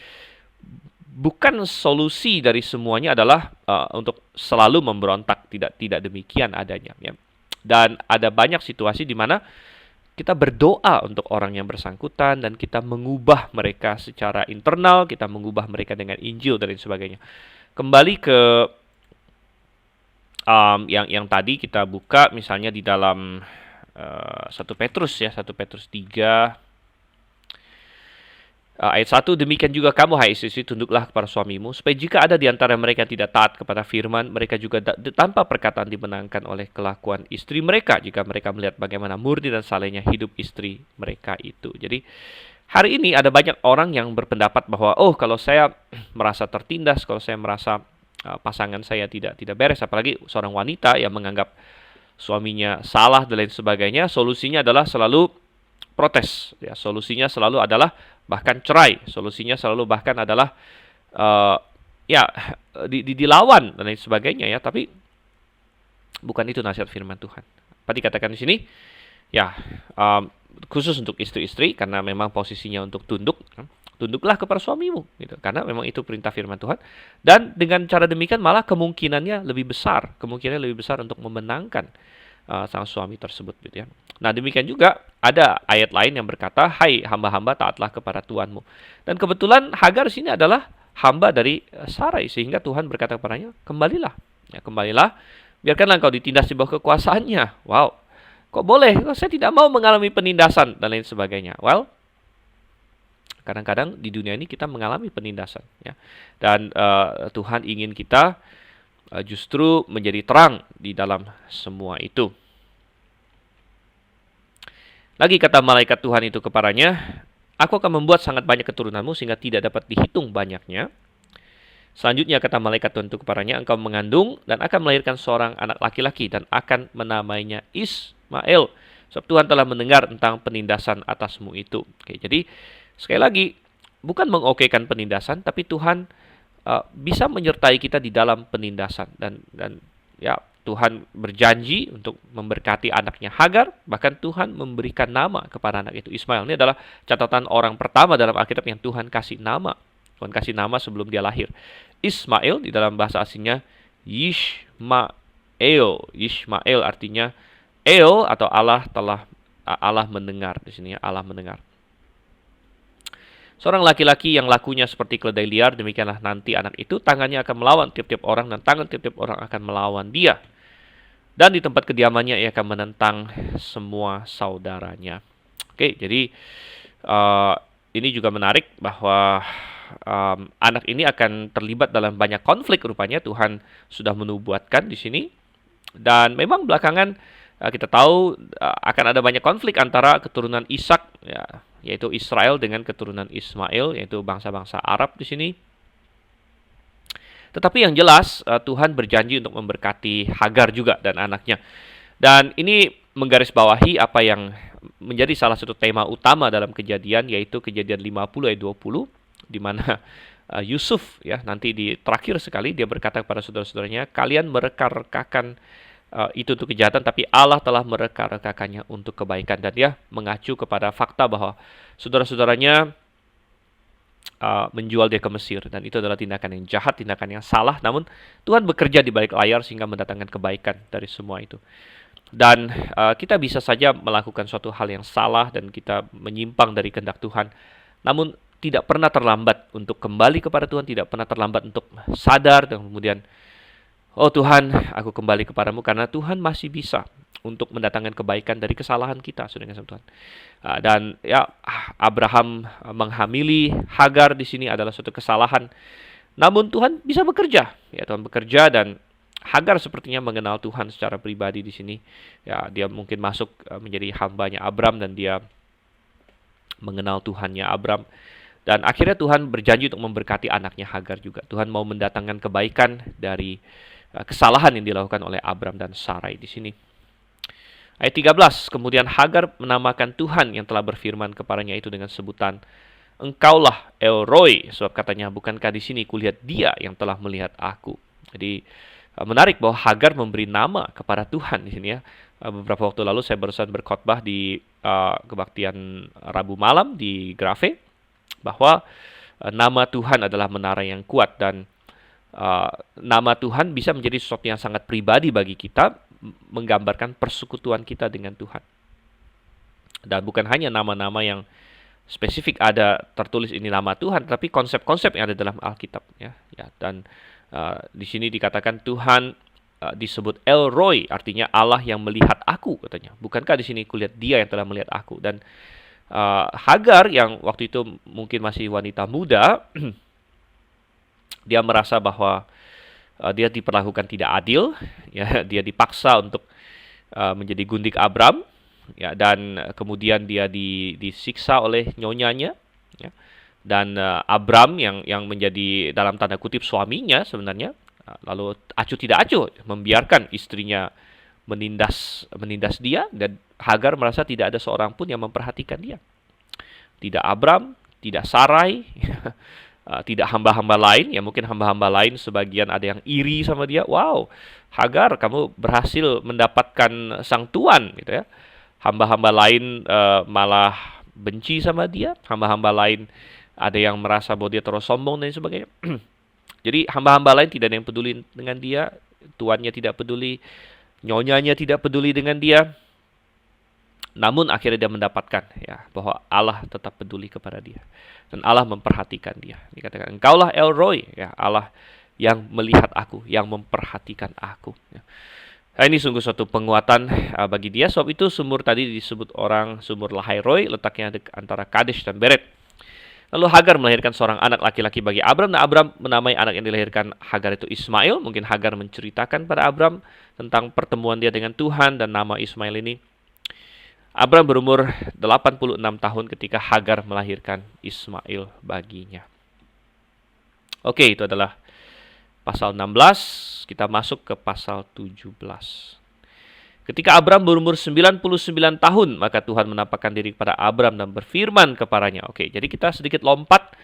bukan solusi dari semuanya adalah untuk selalu memberontak. Tidak demikian adanya, ya. Dan ada banyak situasi di mana kita berdoa untuk orang yang bersangkutan dan kita mengubah mereka secara internal, kita mengubah mereka dengan Injil dan lain sebagainya. Kembali ke yang tadi kita buka, misalnya di dalam 1 Petrus, ya, 1 Petrus 3 ayat 1, demikian juga kamu, hai istri-istri, tunduklah kepada suamimu, supaya jika ada di antara mereka yang tidak taat kepada firman, mereka juga tanpa perkataan dimenangkan oleh kelakuan istri mereka, jika mereka melihat bagaimana murni dan salehnya hidup istri mereka itu. Jadi hari ini ada banyak orang yang berpendapat bahwa, kalau saya merasa tertindas, kalau saya merasa pasangan saya tidak beres, apalagi seorang wanita yang menganggap suaminya salah dan lain sebagainya, solusinya adalah selalu protes, ya. Solusinya selalu adalah bahkan cerai. Solusinya selalu bahkan adalah dilawan dan lain sebagainya, ya. Tapi bukan itu nasihat firman Tuhan. Apa dikatakan di sini? Ya, khusus untuk istri-istri karena memang posisinya untuk tunduk. tunduklah kepada suamimu, gitu. Karena memang itu perintah firman Tuhan. Dan dengan cara demikian malah kemungkinannya lebih besar, untuk memenangkan sang suami tersebut, gitu ya. Nah, demikian juga ada ayat lain yang berkata, "Hai hamba-hamba, taatlah kepada tuanmu." Dan kebetulan Hagar sini adalah hamba dari Sarai, sehingga Tuhan berkata kepadanya, "Kembalilah, ya, kembalilah, biarkanlah engkau ditindas di bawah kekuasaannya." Wow, kok boleh? Kok saya tidak mau mengalami penindasan dan lain sebagainya. Well, kadang-kadang di dunia ini kita mengalami penindasan, ya. Dan Tuhan ingin kita justru menjadi terang di dalam semua itu. Lagi kata malaikat Tuhan itu kepadanya, "Aku akan membuat sangat banyak keturunanmu sehingga tidak dapat dihitung banyaknya." Selanjutnya kata malaikat Tuhan itu kepadanya, "Engkau mengandung dan akan melahirkan seorang anak laki-laki dan akan menamainya Ismail. Sebab Tuhan telah mendengar tentang penindasan atasmu itu." Oke, jadi sekali lagi, bukan mengokekan penindasan, tapi Tuhan bisa menyertai kita di dalam penindasan. Dan ya, Tuhan berjanji untuk memberkati anaknya Hagar, bahkan Tuhan memberikan nama kepada anak itu Ismail. Ini adalah catatan orang pertama dalam Alkitab yang Tuhan kasih nama. Tuhan kasih nama sebelum dia lahir. Ismail di dalam bahasa aslinya Yishmael. Yishmael artinya El atau Allah mendengar di sini, ya, Allah mendengar. Seorang laki-laki yang lakunya seperti keledai liar, demikianlah nanti anak itu tangannya akan melawan tiap-tiap orang dan tangan tiap-tiap orang akan melawan dia. Dan di tempat kediamannya ia akan menentang semua saudaranya. Oke, jadi ini juga menarik bahwa anak ini akan terlibat dalam banyak konflik rupanya. Tuhan sudah menubuatkan di sini. Dan memang belakangan kita tahu akan ada banyak konflik antara keturunan Ishak, ya, yaitu Israel, dengan keturunan Ismail, yaitu bangsa-bangsa Arab di sini. Tetapi yang jelas Tuhan berjanji untuk memberkati Hagar juga dan anaknya. Dan ini menggarisbawahi apa yang menjadi salah satu tema utama dalam Kejadian, yaitu Kejadian 50 ayat 20, di mana Yusuf, ya, nanti di terakhir sekali dia berkata kepada saudara-saudaranya, "Kalian mereka-rekakan itu untuk kejahatan, tapi Allah telah mereka-rekakannya untuk kebaikan." Dan dia mengacu kepada fakta bahwa saudara-saudaranya menjual dia ke Mesir, dan itu adalah tindakan yang jahat, tindakan yang salah. Namun Tuhan bekerja di balik layar sehingga mendatangkan kebaikan dari semua itu. Dan kita bisa saja melakukan suatu hal yang salah dan kita menyimpang dari kehendak Tuhan. Namun tidak pernah terlambat untuk kembali kepada Tuhan, tidak pernah terlambat untuk sadar dan kemudian, "Oh Tuhan, aku kembali kepadamu," karena Tuhan masih bisa untuk mendatangkan kebaikan dari kesalahan kita, saudara kasih Tuhan. Dan ya, Abraham menghamili Hagar di sini adalah suatu kesalahan. Namun Tuhan bisa bekerja, ya, Tuhan bekerja, dan Hagar sepertinya mengenal Tuhan secara pribadi di sini. Ya, dia mungkin masuk menjadi hambanya Abram dan dia mengenal Tuhannya Abram. Dan akhirnya Tuhan berjanji untuk memberkati anaknya Hagar juga. Tuhan mau mendatangkan kebaikan dari kesalahan yang dilakukan oleh Abram dan Sarai di sini. Ayat 13, kemudian Hagar menamakan Tuhan yang telah berfirman kepadanya itu dengan sebutan, "Engkaulah El Roi," sebab katanya, "Bukankah di sini kulihat Dia yang telah melihat aku." Jadi menarik bahwa Hagar memberi nama kepada Tuhan di sini, ya. Beberapa waktu lalu saya barusan berkhotbah di kebaktian Rabu malam di Grave, bahwa nama Tuhan adalah menara yang kuat, dan nama Tuhan bisa menjadi sesuatu yang sangat pribadi bagi kita, menggambarkan persekutuan kita dengan Tuhan. Dan bukan hanya nama-nama yang spesifik ada tertulis ini nama Tuhan, tapi konsep-konsep yang ada dalam Alkitab, ya. Dan di sini dikatakan Tuhan disebut El Roi, artinya Allah yang melihat aku, katanya. Bukankah di sini kulihat Dia yang telah melihat aku? Dan Hagar yang waktu itu mungkin masih wanita muda, dia merasa bahwa dia diperlakukan tidak adil, ya, dia dipaksa untuk menjadi gundik Abram, ya, dan kemudian dia disiksa oleh nyonyanya, ya, dan Abram yang menjadi dalam tanda kutip suaminya sebenarnya, lalu acuh tidak acuh membiarkan istrinya menindas dia, dan Hagar merasa tidak ada seorang pun yang memperhatikan dia. Tidak Abram, tidak Sarai, tidak hamba-hamba lain, ya mungkin hamba-hamba lain sebagian ada yang iri sama dia. Wow, Hagar, kamu berhasil mendapatkan sang tuan, gitu ya. Hamba-hamba lain malah benci sama dia, hamba-hamba lain ada yang merasa bahwa dia terlalu sombong dan sebagainya. Jadi hamba-hamba lain tidak ada yang peduli dengan dia, tuannya tidak peduli, nyonyanya tidak peduli dengan dia. Namun akhirnya dia mendapatkan ya bahwa Allah tetap peduli kepada dia dan Allah memperhatikan dia. Dikatakan engkaulah El Roy, ya Allah yang melihat aku, yang memperhatikan aku. Ya. Nah, ini sungguh suatu penguatan bagi dia. Sebab itu sumur tadi disebut orang sumur Lahai Roy, letaknya antara Kadesh dan Beret. Lalu Hagar melahirkan seorang anak laki-laki bagi Abram, dan Abram menamai anak yang dilahirkan Hagar itu Ismail. Mungkin Hagar menceritakan pada Abram tentang pertemuan dia dengan Tuhan dan nama Ismail ini. Abram berumur 86 tahun ketika Hagar melahirkan Ismail baginya. Oke, itu adalah pasal 16, kita masuk ke pasal 17. Ketika Abram berumur 99 tahun, maka Tuhan menampakkan diri kepada Abram dan berfirman kepadanya. Oke, jadi kita sedikit lompat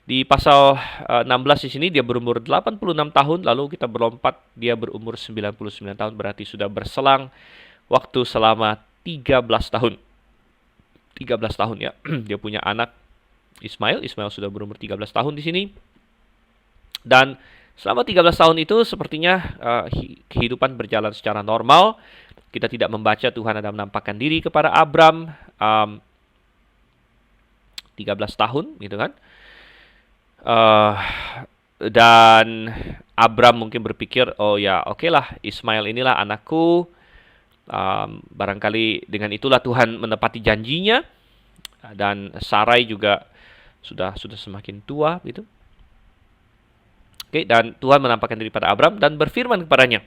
di pasal 16 di sini, dia berumur 86 tahun, lalu kita berlompat, dia berumur 99 tahun, berarti sudah berselang waktu selama 13 tahun. 13 tahun ya. Dia punya anak Ismail sudah berumur 13 tahun di sini. Dan selama 13 tahun itu sepertinya kehidupan berjalan secara normal. Kita tidak membaca Tuhan ada menampakkan diri kepada Abram 13 tahun gitu kan. Dan Abram mungkin berpikir, oh ya oke lah, Ismail inilah anakku. Barangkali dengan itulah Tuhan menepati janjinya, dan Sarai juga sudah semakin tua gitu. Oke, dan Tuhan menampakkan diri pada Abram dan berfirman kepadanya.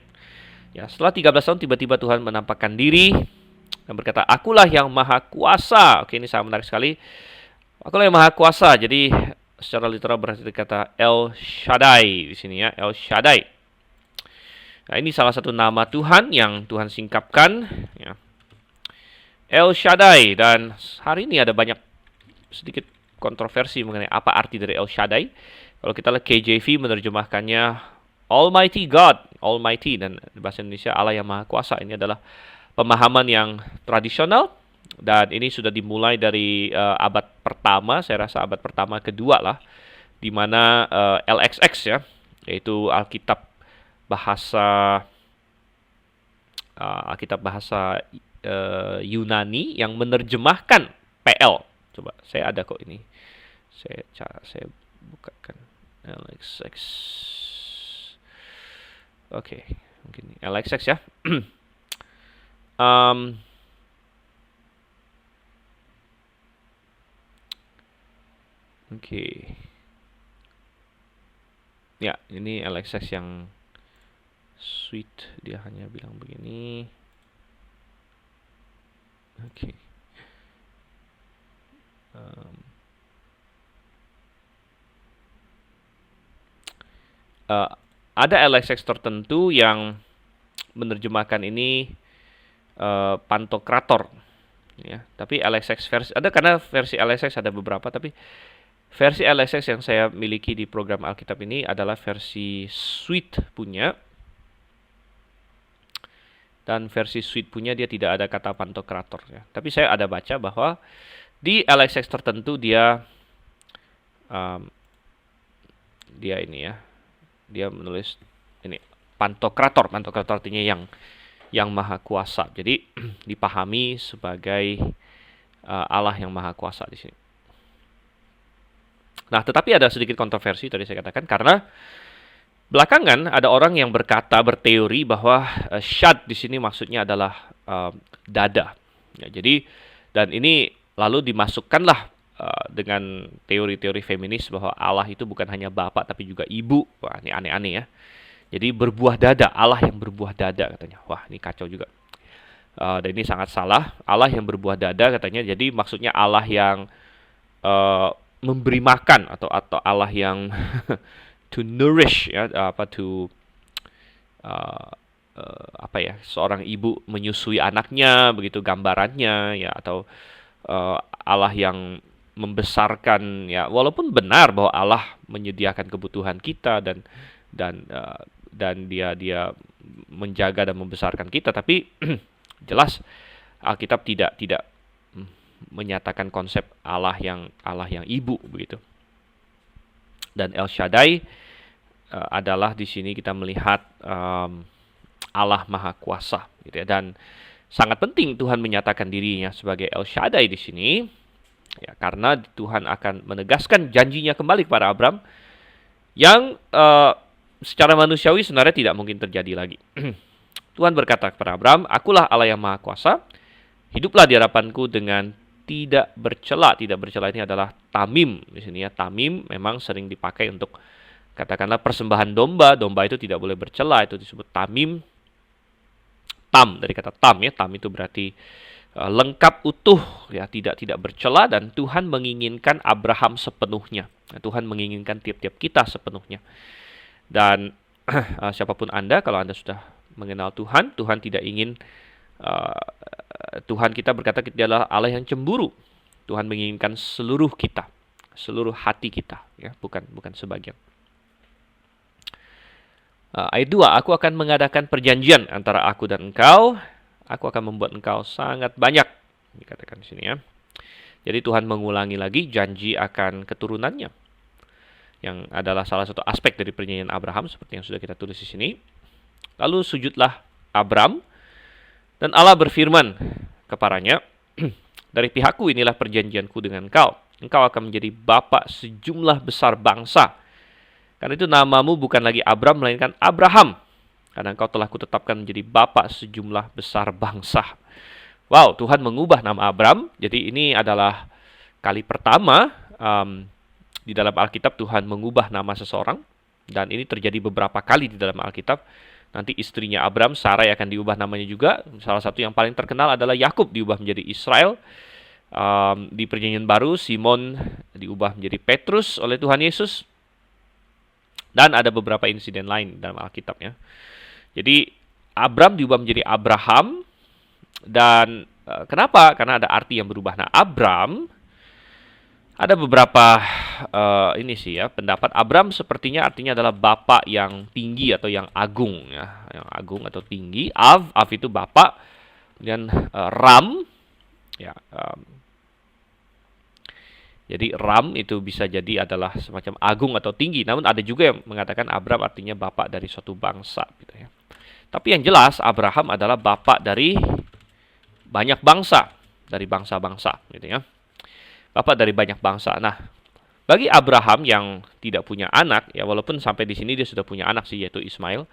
Ya, setelah 13 tahun tiba-tiba Tuhan menampakkan diri dan berkata, "Akulah yang maha kuasa." Oke, ini sangat menarik sekali. Akulah yang maha kuasa. Jadi secara literal berarti kata El Shaddai di sini ya, El Shaddai. Nah, ini salah satu nama Tuhan yang Tuhan singkapkan, ya. El Shaddai. Dan hari ini ada banyak sedikit kontroversi mengenai apa arti dari El Shaddai. Kalau kita lihat KJV menerjemahkannya Almighty God, Almighty, dan bahasa Indonesia Allah yang Maha Kuasa. Ini adalah pemahaman yang tradisional, dan ini sudah dimulai dari abad pertama, saya rasa abad pertama kedua lah, di mana LXX ya, yaitu Alkitab bahasa Yunani yang menerjemahkan PL. Coba saya ada kok ini. Saya bukakan LXX. Oke, mungkin LXX ya. Oke. Ya, ini LXX yang sweet, dia hanya bilang begini. Oke. Ada LXX tertentu yang menerjemahkan ini Pantokrator, ya. Tapi LXX versi ada, karena versi LXX ada beberapa, tapi versi LXX yang saya miliki di program Alkitab ini adalah versi Sweet punya. Dan versi Sweet punya dia tidak ada kata Pantokrator ya. Tapi saya ada baca bahwa di LXX tertentu dia ini ya. Dia menulis ini Pantokrator. Pantokrator artinya yang maha kuasa. Jadi dipahami sebagai Allah yang maha kuasa di sini. Nah, tetapi ada sedikit kontroversi tadi saya katakan, karena belakangan ada orang yang berteori bahwa shad di sini maksudnya adalah dada. Ya, jadi dan ini lalu dimasukkanlah dengan teori-teori feminis bahwa Allah itu bukan hanya bapak tapi juga ibu. Wah, ini aneh-aneh ya. Jadi berbuah dada, Allah yang berbuah dada katanya. Wah, ini kacau juga. Dan ini sangat salah. Allah yang berbuah dada katanya. Jadi maksudnya Allah yang memberi makan, atau Allah yang to nourish ya, seorang ibu menyusui anaknya, begitu gambarannya ya, atau Allah yang membesarkan ya, walaupun benar bahwa Allah menyediakan kebutuhan kita dan dia menjaga dan membesarkan kita, tapi jelas Alkitab tidak menyatakan konsep Allah yang ibu begitu. Dan El Shaddai adalah di sini kita melihat Allah Maha Kuasa, gitu ya. Dan sangat penting Tuhan menyatakan dirinya sebagai El Shaddai di sini, ya, karena Tuhan akan menegaskan janjinya kembali kepada Abram yang secara manusiawi sebenarnya tidak mungkin terjadi lagi. Tuhan berkata kepada Abram, "Akulah Allah yang Maha Kuasa, hiduplah di hadapanku dengan tidak bercela." Tidak bercela ini adalah tamim di sini ya. Tamim memang sering dipakai untuk katakanlah persembahan domba. Domba itu tidak boleh bercela, itu disebut tamim. Tam dari kata tam ya. Tam itu berarti lengkap, utuh ya, tidak bercela, dan Tuhan menginginkan Abraham sepenuhnya. Tuhan menginginkan tiap-tiap kita sepenuhnya. Dan siapapun Anda, kalau Anda sudah mengenal Tuhan, Tuhan tidak ingin Tuhan kita berkata kita adalah Allah yang cemburu. Tuhan menginginkan seluruh kita, seluruh hati kita, ya, bukan sebagian. Ayat 2, "Aku akan mengadakan perjanjian antara aku dan engkau. Aku akan membuat engkau sangat banyak." Dikatakan di sini ya. Jadi Tuhan mengulangi lagi janji akan keturunannya, yang adalah salah satu aspek dari perjanjian Abraham seperti yang sudah kita tulis di sini. Lalu sujudlah Abram, dan Allah berfirman kepadanya, "Dari pihakku inilah perjanjianku dengan engkau. Engkau akan menjadi bapa sejumlah besar bangsa. Karena itu namamu bukan lagi Abram, melainkan Abraham. Karena engkau telah kutetapkan menjadi bapa sejumlah besar bangsa." Wow, Tuhan mengubah nama Abram. Jadi ini adalah kali pertama di dalam Alkitab Tuhan mengubah nama seseorang. Dan ini terjadi beberapa kali di dalam Alkitab. Nanti istrinya Abram, Sarai, akan diubah namanya juga. Salah satu yang paling terkenal adalah Yakub diubah menjadi Israel. Di perjanjian baru, Simon diubah menjadi Petrus oleh Tuhan Yesus. Dan ada beberapa insiden lain dalam Alkitab ya. Jadi Abram diubah menjadi Abraham. Dan kenapa? Karena ada arti yang berubah. Nah, Abram, ada beberapa ini sih ya, pendapat. Abram sepertinya artinya adalah bapak yang tinggi atau yang agung ya, yang agung atau tinggi. Av itu bapak. Kemudian Ram ya, jadi Ram itu bisa jadi adalah semacam agung atau tinggi. Namun ada juga yang mengatakan Abram artinya bapak dari suatu bangsa gitu ya. Tapi yang jelas Abraham adalah bapak dari banyak bangsa, dari bangsa-bangsa gitu ya. Bapak dari banyak bangsa. Nah, bagi Abraham yang tidak punya anak, ya walaupun sampai di sini dia sudah punya anak sih, yaitu Ismail,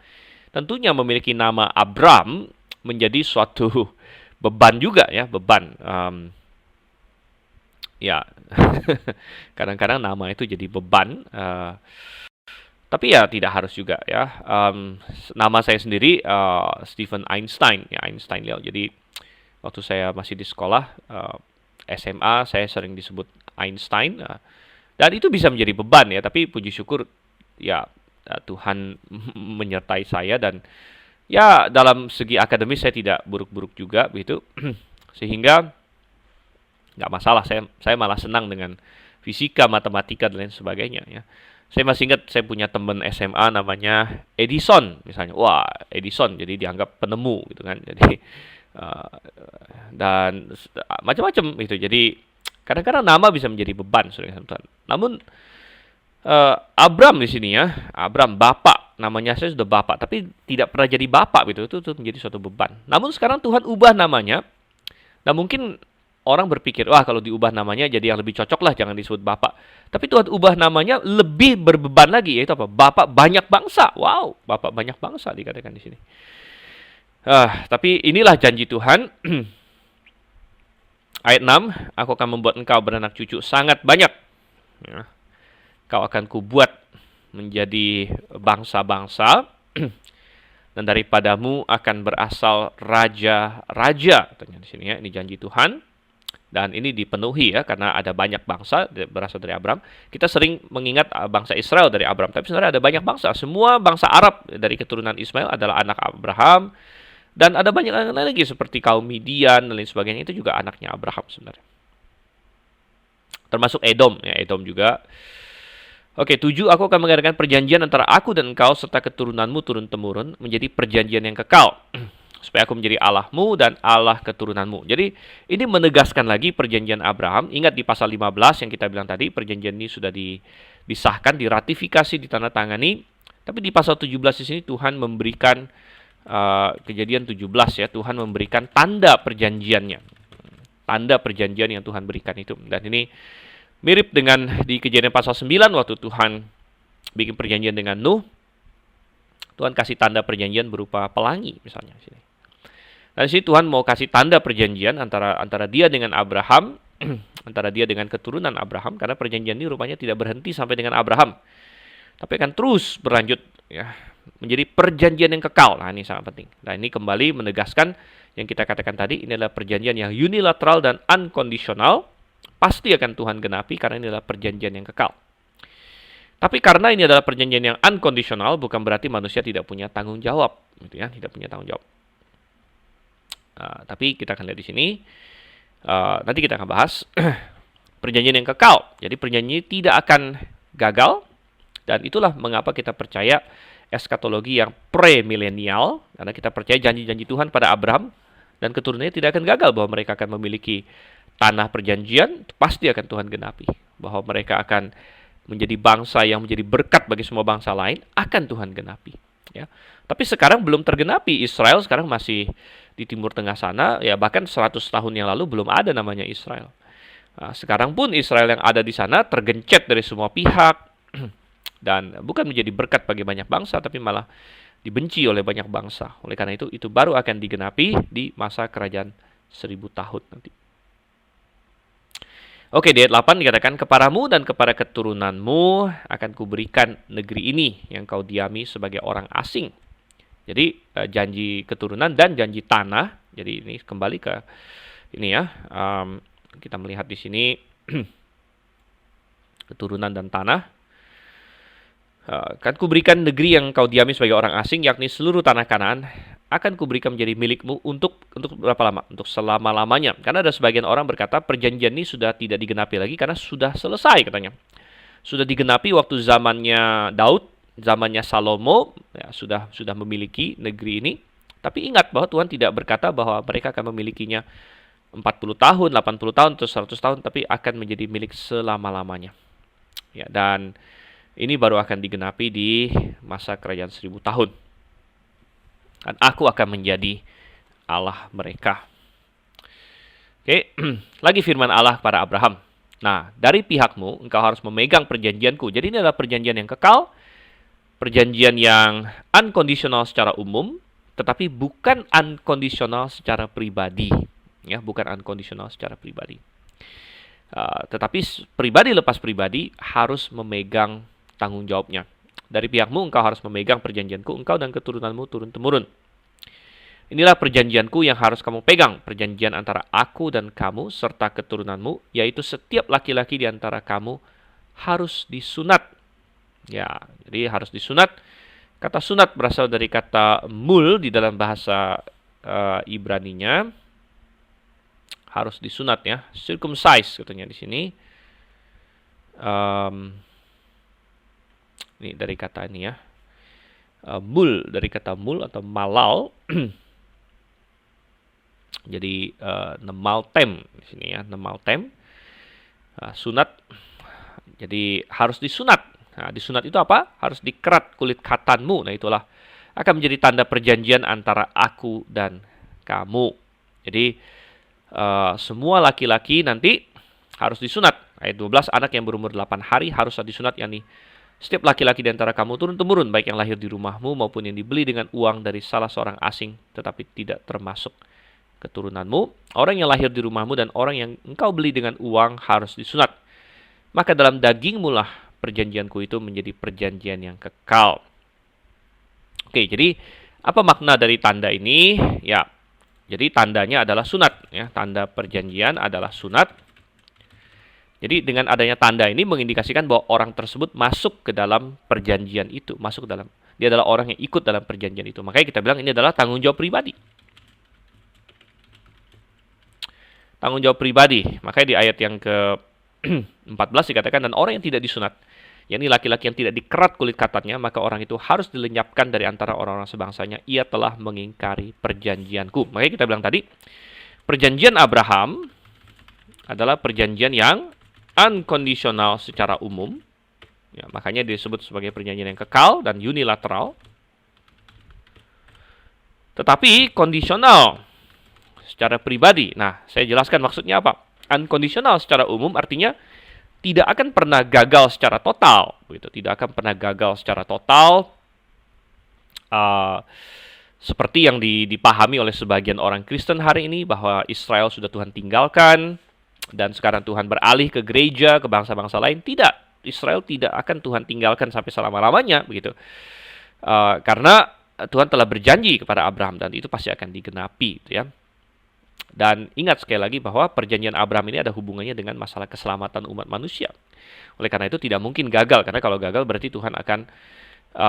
tentunya memiliki nama Abram menjadi suatu beban juga ya, beban. Ya, kadang-kadang nama itu jadi beban. Tapi ya tidak harus juga ya. Nama saya sendiri Stephen Einstein, ya Einstein Leo. Jadi waktu saya masih di sekolah SMA, saya sering disebut Einstein, dan itu bisa menjadi beban ya. Tapi puji syukur ya Tuhan menyertai saya, dan ya dalam segi akademis saya tidak buruk-buruk juga begitu. Sehingga nggak masalah, saya malah senang dengan fisika, matematika dan lain sebagainya ya. Saya masih ingat saya punya teman SMA namanya Edison misalnya. Wah, Edison jadi dianggap penemu gitu kan. Jadi dan macam-macam itu. Jadi kadang-kadang nama bisa menjadi beban, saudara. Namun Abram di sini ya, Abram bapak, namanya saya sudah bapak, tapi tidak pernah jadi bapak gitu. Itu menjadi suatu beban. Namun sekarang Tuhan ubah namanya. Nah, mungkin orang berpikir, wah kalau diubah namanya jadi yang lebih cocok lah, jangan disebut bapak. Tapi Tuhan ubah namanya lebih berbeban lagi, yaitu apa? Bapak banyak bangsa. Wow, bapak banyak bangsa dikatakan di sini. Tapi inilah janji Tuhan. Ayat 6, "Aku akan membuat engkau beranak cucu sangat banyak. Ya. Kau akan kubuat menjadi bangsa-bangsa, dan daripadamu akan berasal raja-raja." Katanya di sini ya, ini janji Tuhan. Dan ini dipenuhi ya, karena ada banyak bangsa berasal dari Abram. Kita sering mengingat bangsa Israel dari Abram, tapi sebenarnya ada banyak bangsa. Semua bangsa Arab dari keturunan Ismail adalah anak Abraham. Dan ada banyak lain lagi seperti kaum Midian dan lain sebagainya, itu juga anaknya Abraham sebenarnya. Termasuk Edom, ya Edom juga. Oke, 7, "Aku akan mengadakan perjanjian antara aku dan engkau serta keturunanmu turun-temurun menjadi perjanjian yang kekal, supaya aku menjadi Allahmu dan Allah keturunanmu." Jadi ini menegaskan lagi perjanjian Abraham. Ingat di pasal 15 yang kita bilang tadi, perjanjian ini sudah disahkan, diratifikasi, ditandatangani. Tapi di pasal 17 di sini Tuhan memberikan Kejadian 17 ya, Tuhan memberikan tanda perjanjiannya. Tanda perjanjian yang Tuhan berikan itu. Dan ini mirip dengan di Kejadian pasal 9 waktu Tuhan bikin perjanjian dengan Nuh. Tuhan kasih tanda perjanjian berupa pelangi misalnya sini. Dan di sini Tuhan mau kasih tanda perjanjian antara dia dengan Abraham, antara dia dengan keturunan Abraham, karena perjanjian ini rupanya tidak berhenti sampai dengan Abraham, tapi akan terus berlanjut ya, menjadi perjanjian yang kekal. Nah, ini sangat penting. Nah, ini kembali menegaskan yang kita katakan tadi, ini adalah perjanjian yang unilateral dan unconditional, pasti akan Tuhan genapi karena ini adalah perjanjian yang kekal. Tapi karena ini adalah perjanjian yang unconditional, bukan berarti manusia tidak punya tanggung jawab, gitu ya, tidak punya tanggung jawab. Tapi kita akan lihat di sini, nanti kita akan bahas perjanjian yang kekal. Jadi perjanjian ini tidak akan gagal, dan itulah mengapa kita percaya eskatologi yang premilenial, karena kita percaya janji-janji Tuhan pada Abraham dan keturunannya tidak akan gagal, bahwa mereka akan memiliki tanah perjanjian, pasti akan Tuhan genapi. Bahwa mereka akan menjadi bangsa yang menjadi berkat bagi semua bangsa lain, akan Tuhan genapi. Ya. Tapi sekarang belum tergenapi. Israel sekarang masih di Timur Tengah sana, ya bahkan 100 tahun yang lalu belum ada namanya Israel. Nah, sekarang pun Israel yang ada di sana tergencet dari semua pihak, dan bukan menjadi berkat bagi banyak bangsa, tapi malah dibenci oleh banyak bangsa. Oleh karena itu baru akan digenapi di masa kerajaan 1000 tahun nanti. Oke, di ayat 8 dikatakan, kepadamu dan kepada keturunanmu akan kuberikan negeri ini yang kau diami sebagai orang asing. Jadi janji keturunan dan janji tanah. Jadi ini kembali ke ini ya. Kita melihat di sini keturunan dan tanah. Akan kuberikan negeri yang kau diami sebagai orang asing, yakni seluruh tanah Kanaan, akan kuberikan menjadi milikmu untuk berapa lama? Untuk selama-lamanya. Karena ada sebagian orang berkata perjanjian ini sudah tidak digenapi lagi karena sudah selesai katanya. Sudah digenapi waktu zamannya Daud, zamannya Salomo, ya, sudah memiliki negeri ini. Tapi ingat bahwa Tuhan tidak berkata bahwa mereka akan memilikinya 40 tahun, 80 tahun, atau 100 tahun, tapi akan menjadi milik selama-lamanya. Ya, dan ini baru akan digenapi di masa kerajaan 1000 tahun. Dan aku akan menjadi Allah mereka. Oke, lagi firman Allah kepada Abraham. Nah, dari pihakmu, engkau harus memegang perjanjianku. Jadi ini adalah perjanjian yang kekal, perjanjian yang unconditional secara umum, tetapi bukan unconditional secara pribadi. Ya, bukan unconditional secara pribadi. Tetapi pribadi lepas pribadi harus memegang tanggung jawabnya. Dari pihakmu engkau harus memegang perjanjianku, engkau dan keturunanmu turun-temurun. Inilah perjanjianku yang harus kamu pegang, perjanjian antara aku dan kamu serta keturunanmu, yaitu setiap laki-laki di antara kamu harus disunat. Ya, jadi harus disunat. Kata sunat berasal dari kata mul di dalam bahasa Ibraninya. Harus disunat ya, circumcise katanya di sini. Ini dari kata ini ya. Mul dari kata mul atau malal. Jadi nemaltem di sini ya, nemaltem. Sunat. Jadi harus disunat. Nah, disunat itu apa? Harus dikerat kulit khatanmu. Nah, itulah akan menjadi tanda perjanjian antara aku dan kamu. Jadi semua laki-laki nanti harus disunat. Ayat 12, anak yang berumur 8 hari harus disunat, yakni setiap laki-laki di antara kamu turun-temurun, baik yang lahir di rumahmu maupun yang dibeli dengan uang dari salah seorang asing, tetapi tidak termasuk keturunanmu. Orang yang lahir di rumahmu dan orang yang engkau beli dengan uang harus disunat. Maka dalam dagingmu lah perjanjianku itu menjadi perjanjian yang kekal. Oke, jadi apa makna dari tanda ini? Ya, jadi tandanya adalah sunat. Ya, tanda perjanjian adalah sunat. Jadi dengan adanya tanda ini mengindikasikan bahwa orang tersebut masuk ke dalam perjanjian itu, dia adalah orang yang ikut dalam perjanjian itu. Makanya kita bilang ini adalah tanggung jawab pribadi. Tanggung jawab pribadi. Makanya di ayat yang ke-14 dikatakan, dan orang yang tidak disunat, yakni laki-laki yang tidak dikerat kulit khatannya, maka orang itu harus dilenyapkan dari antara orang-orang sebangsanya. Ia telah mengingkari perjanjianku. Makanya kita bilang tadi, perjanjian Abraham adalah perjanjian yang unconditional secara umum, Ya, makanya disebut sebagai perjanjian yang kekal dan unilateral. Tetapi kondisional secara pribadi. Nah, saya jelaskan maksudnya apa. Unconditional secara umum artinya tidak akan pernah gagal secara total, begitu. Tidak akan pernah gagal secara total, uh, seperti yang dipahami oleh sebagian orang Kristen hari ini bahwa Israel sudah Tuhan tinggalkan dan sekarang Tuhan beralih ke gereja, ke bangsa-bangsa lain. Tidak, Israel tidak akan Tuhan tinggalkan sampai selama-lamanya, begitu. Karena Tuhan telah berjanji kepada Abraham dan itu pasti akan digenapi, gitu ya. Dan ingat sekali lagi bahwa perjanjian Abraham ini ada hubungannya dengan masalah keselamatan umat manusia. Oleh karena itu tidak mungkin gagal, karena kalau gagal berarti Tuhan akan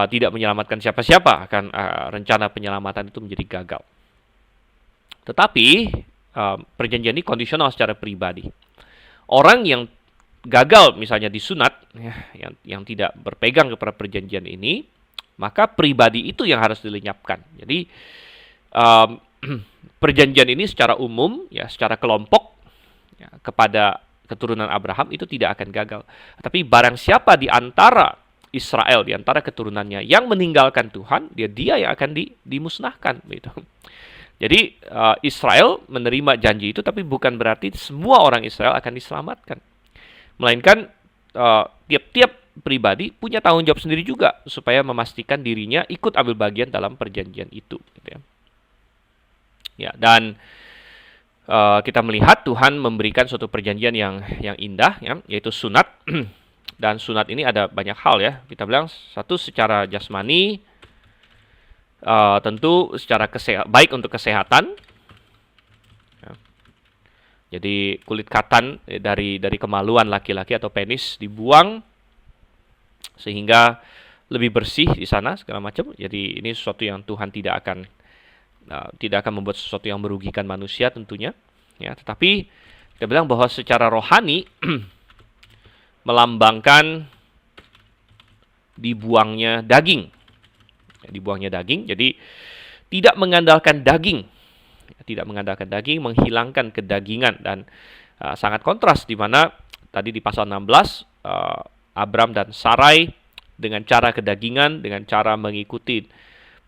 tidak menyelamatkan siapa-siapa, akan rencana penyelamatan itu menjadi gagal. Tetapi perjanjian ini kondisional secara pribadi. Orang yang gagal misalnya disunat, ya, yang tidak berpegang kepada perjanjian ini, maka pribadi itu yang harus dilenyapkan. Jadi perjanjian ini secara umum, ya, secara kelompok, ya, kepada keturunan Abraham itu tidak akan gagal. Tapi barang siapa di antara Israel, di antara keturunannya yang meninggalkan Tuhan, dia yang akan dimusnahkan, gitu. Jadi Israel menerima janji itu, tapi bukan berarti semua orang Israel akan diselamatkan. Melainkan tiap-tiap pribadi punya tanggung jawab sendiri juga supaya memastikan dirinya ikut ambil bagian dalam perjanjian itu, gitu ya. Ya, dan kita melihat Tuhan memberikan suatu perjanjian yang indah, ya, yaitu sunat. Dan sunat ini ada banyak hal, ya. Kita bilang satu secara jasmani, tentu secara baik untuk kesehatan. Ya. Jadi kulit katan dari kemaluan laki-laki atau penis dibuang sehingga lebih bersih di sana segala macam. Jadi ini sesuatu yang Tuhan tidak akan membuat sesuatu yang merugikan manusia tentunya, ya. Tetapi kita bilang bahwa secara rohani melambangkan dibuangnya daging, jadi tidak mengandalkan daging, menghilangkan kedagingan. Dan sangat kontras di mana tadi di pasal 16 Abram dan Sarai dengan cara kedagingan, dengan cara mengikuti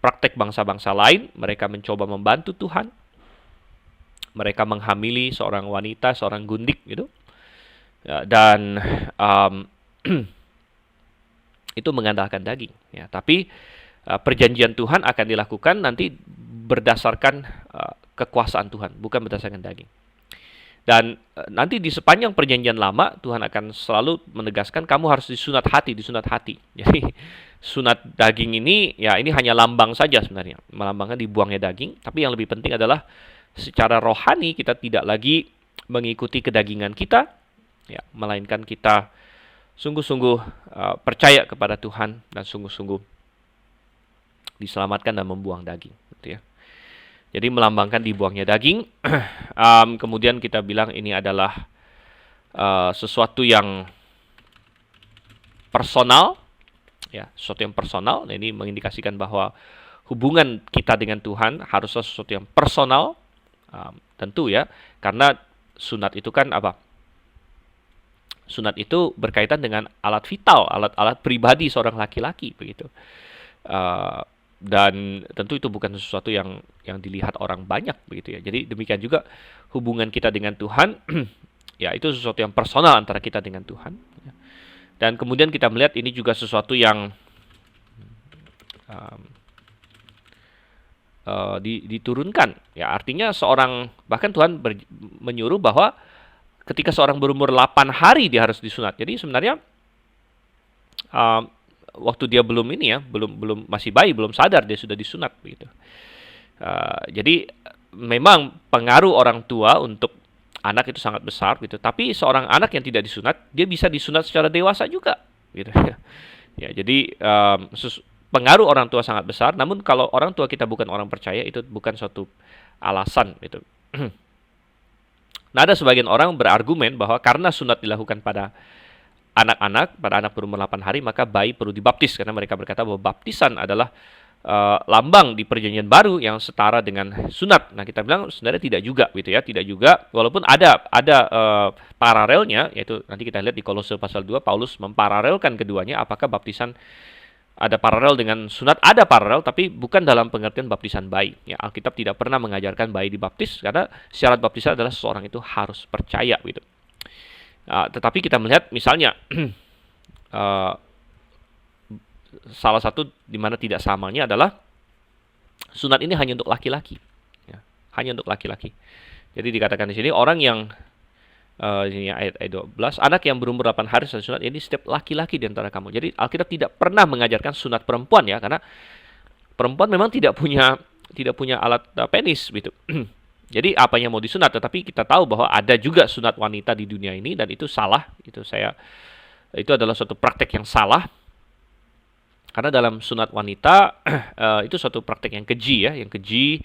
praktek bangsa-bangsa lain, mereka mencoba membantu Tuhan. Mereka menghamili seorang wanita, seorang gundik, gitu. Dan itu mengandalkan daging, ya. Tapi perjanjian Tuhan akan dilakukan nanti berdasarkan kekuasaan Tuhan, bukan berdasarkan daging. Dan nanti di sepanjang perjanjian lama Tuhan akan selalu menegaskan kamu harus disunat hati. Jadi sunat daging ini, ya, ini hanya lambang saja sebenarnya, melambangkan dibuangnya daging. Tapi yang lebih penting adalah secara rohani kita tidak lagi mengikuti kedagingan kita, ya, melainkan kita sungguh-sungguh percaya kepada Tuhan dan sungguh-sungguh diselamatkan dan membuang daging, gitu ya. Jadi melambangkan dibuangnya daging. Kemudian kita bilang ini adalah sesuatu yang personal, ya, sesuatu yang personal. Nah, ini mengindikasikan bahwa hubungan kita dengan Tuhan haruslah sesuatu yang personal, tentu, ya, karena sunat itu kan apa? Sunat itu berkaitan dengan alat vital, alat pribadi seorang laki-laki, begitu. Dan tentu itu bukan sesuatu yang dilihat orang banyak, begitu ya. Jadi demikian juga hubungan kita dengan Tuhan, ya, itu sesuatu yang personal antara kita dengan Tuhan. Dan kemudian kita melihat ini juga sesuatu yang diturunkan, ya, artinya bahkan Tuhan menyuruh bahwa ketika seorang berumur 8 hari dia harus disunat. Jadi sebenarnya waktu dia belum masih bayi, belum sadar dia sudah disunat, begitu. Jadi memang pengaruh orang tua untuk anak itu sangat besar, gitu. Tapi seorang anak yang tidak disunat, dia bisa disunat secara dewasa juga, gitu. Ya, jadi pengaruh orang tua sangat besar. Namun kalau orang tua kita bukan orang percaya, itu bukan suatu alasan, gitu. Nah, ada sebagian orang berargumen bahwa karena sunat dilakukan pada anak-anak, pada anak berumur 8 hari, maka bayi perlu dibaptis, karena mereka berkata bahwa baptisan adalah lambang di perjanjian baru yang setara dengan sunat. Nah, kita bilang sebenarnya tidak juga gitu ya, tidak juga, walaupun ada paralelnya, yaitu nanti kita lihat di Kolose pasal 2 Paulus memparalelkan keduanya. Apakah baptisan ada paralel dengan sunat? Ada paralel, tapi bukan dalam pengertian baptisan bayi. Ya, Alkitab tidak pernah mengajarkan bayi dibaptis karena syarat baptisan adalah seseorang itu harus percaya gitu. Tetapi kita melihat misalnya salah satu di mana tidak samanya adalah sunat ini hanya untuk laki-laki, ya, hanya untuk laki-laki. Jadi dikatakan di sini orang yang ini ayat 12, anak yang berumur 8 hari setelah sunat ini setiap laki-laki di antara kamu. Jadi Alkitab tidak pernah mengajarkan sunat perempuan ya, karena perempuan memang tidak punya alat penis gitu. Jadi apa yang mau disunat, tetapi kita tahu bahwa ada juga sunat wanita di dunia ini dan itu salah. Itu adalah suatu praktek yang salah. Karena dalam sunat wanita itu suatu praktek yang keji ya, yang keji